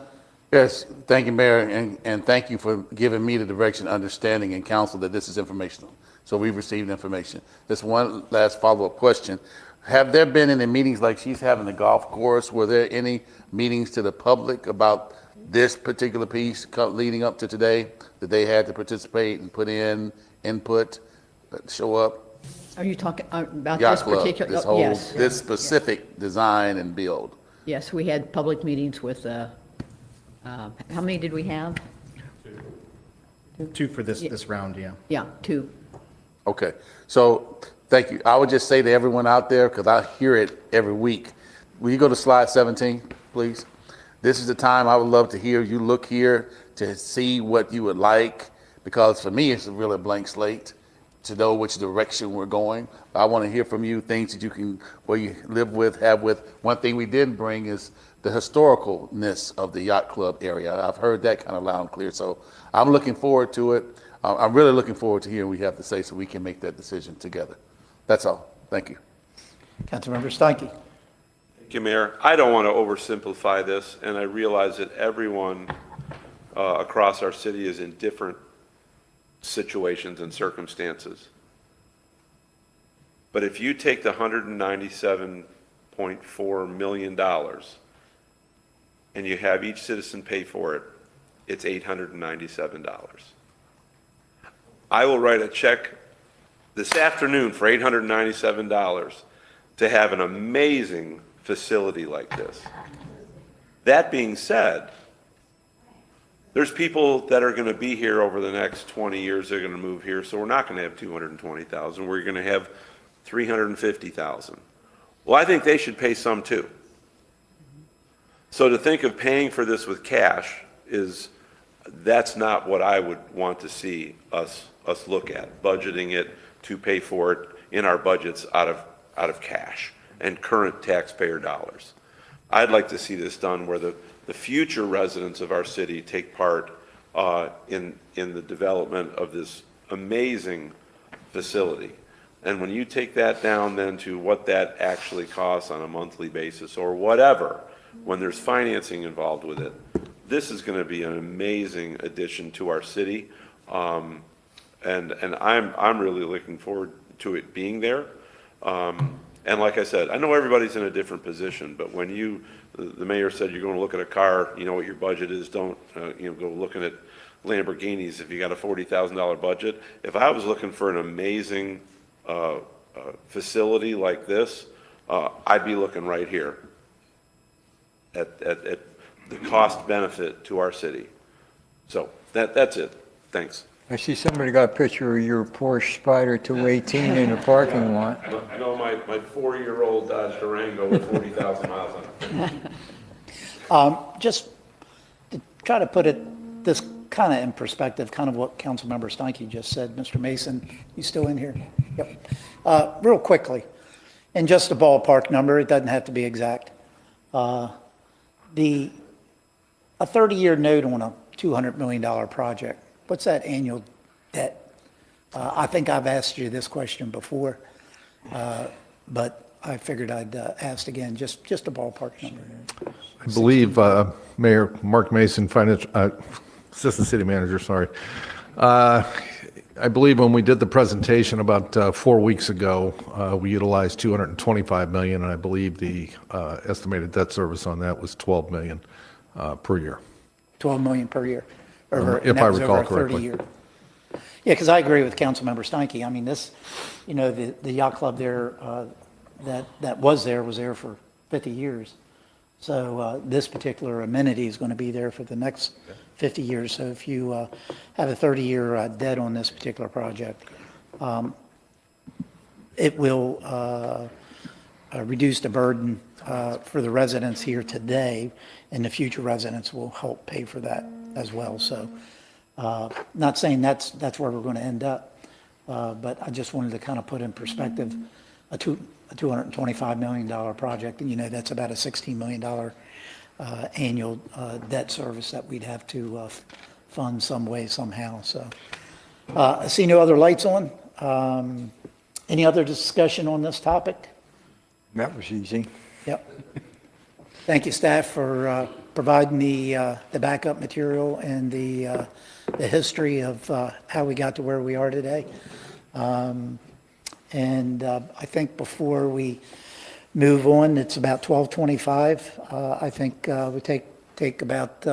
Yes, thank you, Mayor, and thank you for giving me the direction, understanding, and counsel that this is informational. So we've received information. Just one last follow-up question. Have there been any meetings like she's having the golf course? Were there any meetings to the public about this particular piece leading up to today that they had to participate and put in input, show up? Are you talking about Yacht this Club, particular? this whole, Yes. this specific design and build. Yes, we had public meetings with, how many did we have? Two for this round, yeah. Yeah, 2. Okay, so thank you. I would just say to everyone out there, because I hear it every week, will you go to slide 17, please? This is the time I would love to hear you look here to see what you would like, because for me, it's really a blank slate to know which direction we're going. I want to hear from you things that you can, where you live with, have with. One thing we didn't bring is the historicalness of the yacht club area. I've heard that kind of loud and clear, so I'm looking forward to it. I'm really looking forward to hearing what you have to say so we can make that decision together. That's all. Thank you. Councilmember Steinke? Thank you, Mayor. I don't want to oversimplify this, and I realize that everyone across our city is in different situations and circumstances. But if you take the $197.4 million and you have each citizen pay for it, it's $897. I will write a check this afternoon for $897 to have an amazing facility like this. That being said, there's people that are going to be here over the next 20 years, they're going to move here, so we're not going to have 220,000, we're going to have 350,000. Well, I think they should pay some too. So to think of paying for this with cash that's not what I would want to see us look at, budgeting it to pay for it in our budgets out of cash and current taxpayer dollars. I'd like to see this done where the future residents of our city take part in the development of this amazing facility. And when you take that down then to what that actually costs on a monthly basis or whatever, when there's financing involved with it, this is going to be an amazing addition to our city. And I'm really looking forward to it being there. And like I said, I know everybody's in a different position, but when the mayor said you're going to look at a car, you know what your budget is, don't, go looking at Lamborghinis if you got a $40,000 budget. If I was looking for an amazing facility like this, I'd be looking right here at the cost benefit to our city. So that's it. Thanks. I see somebody got a picture of your Porsche Spyder 218 in the parking lot. No, my 4-year-old Dodge Durango with 40,000 miles on it. Just to try to put this kind of in perspective, kind of what Councilmember Steinke just said. Mr. Mason, you still in here? Yep. Real quickly, and just a ballpark number, it doesn't have to be exact. A 30-year note on a $200 million project, what's that annual debt? I think I've asked you this question before, but I figured I'd ask again, just a ballpark number. I believe Mayor Mark Mason, Assistant City Manager, sorry. I believe when we did the presentation about 4 weeks ago, we utilized $225 million, and I believe the estimated debt service on that was $12 million per year. 12 million per year. If I recall correctly. Yeah, because I agree with Councilmember Steinke. I mean, this, the yacht club there, that was there for 50 years. So this particular amenity is going to be there for the next 50 years. So if you have a 30-year debt on this particular project, it will reduce the burden for the residents here today, and the future residents will help pay for that as well. So not saying that's where we're going to end up, but I just wanted to kind of put in perspective a $225 million project, and that's about a $16 million annual debt service that we'd have to fund some way, somehow. So I see no other lights on. Any other discussion on this topic? That was easy. Yep. Thank you, staff, for providing the backup material and the history of how we got to where we are today. And I think before we move on, it's about 12:25. I think we take about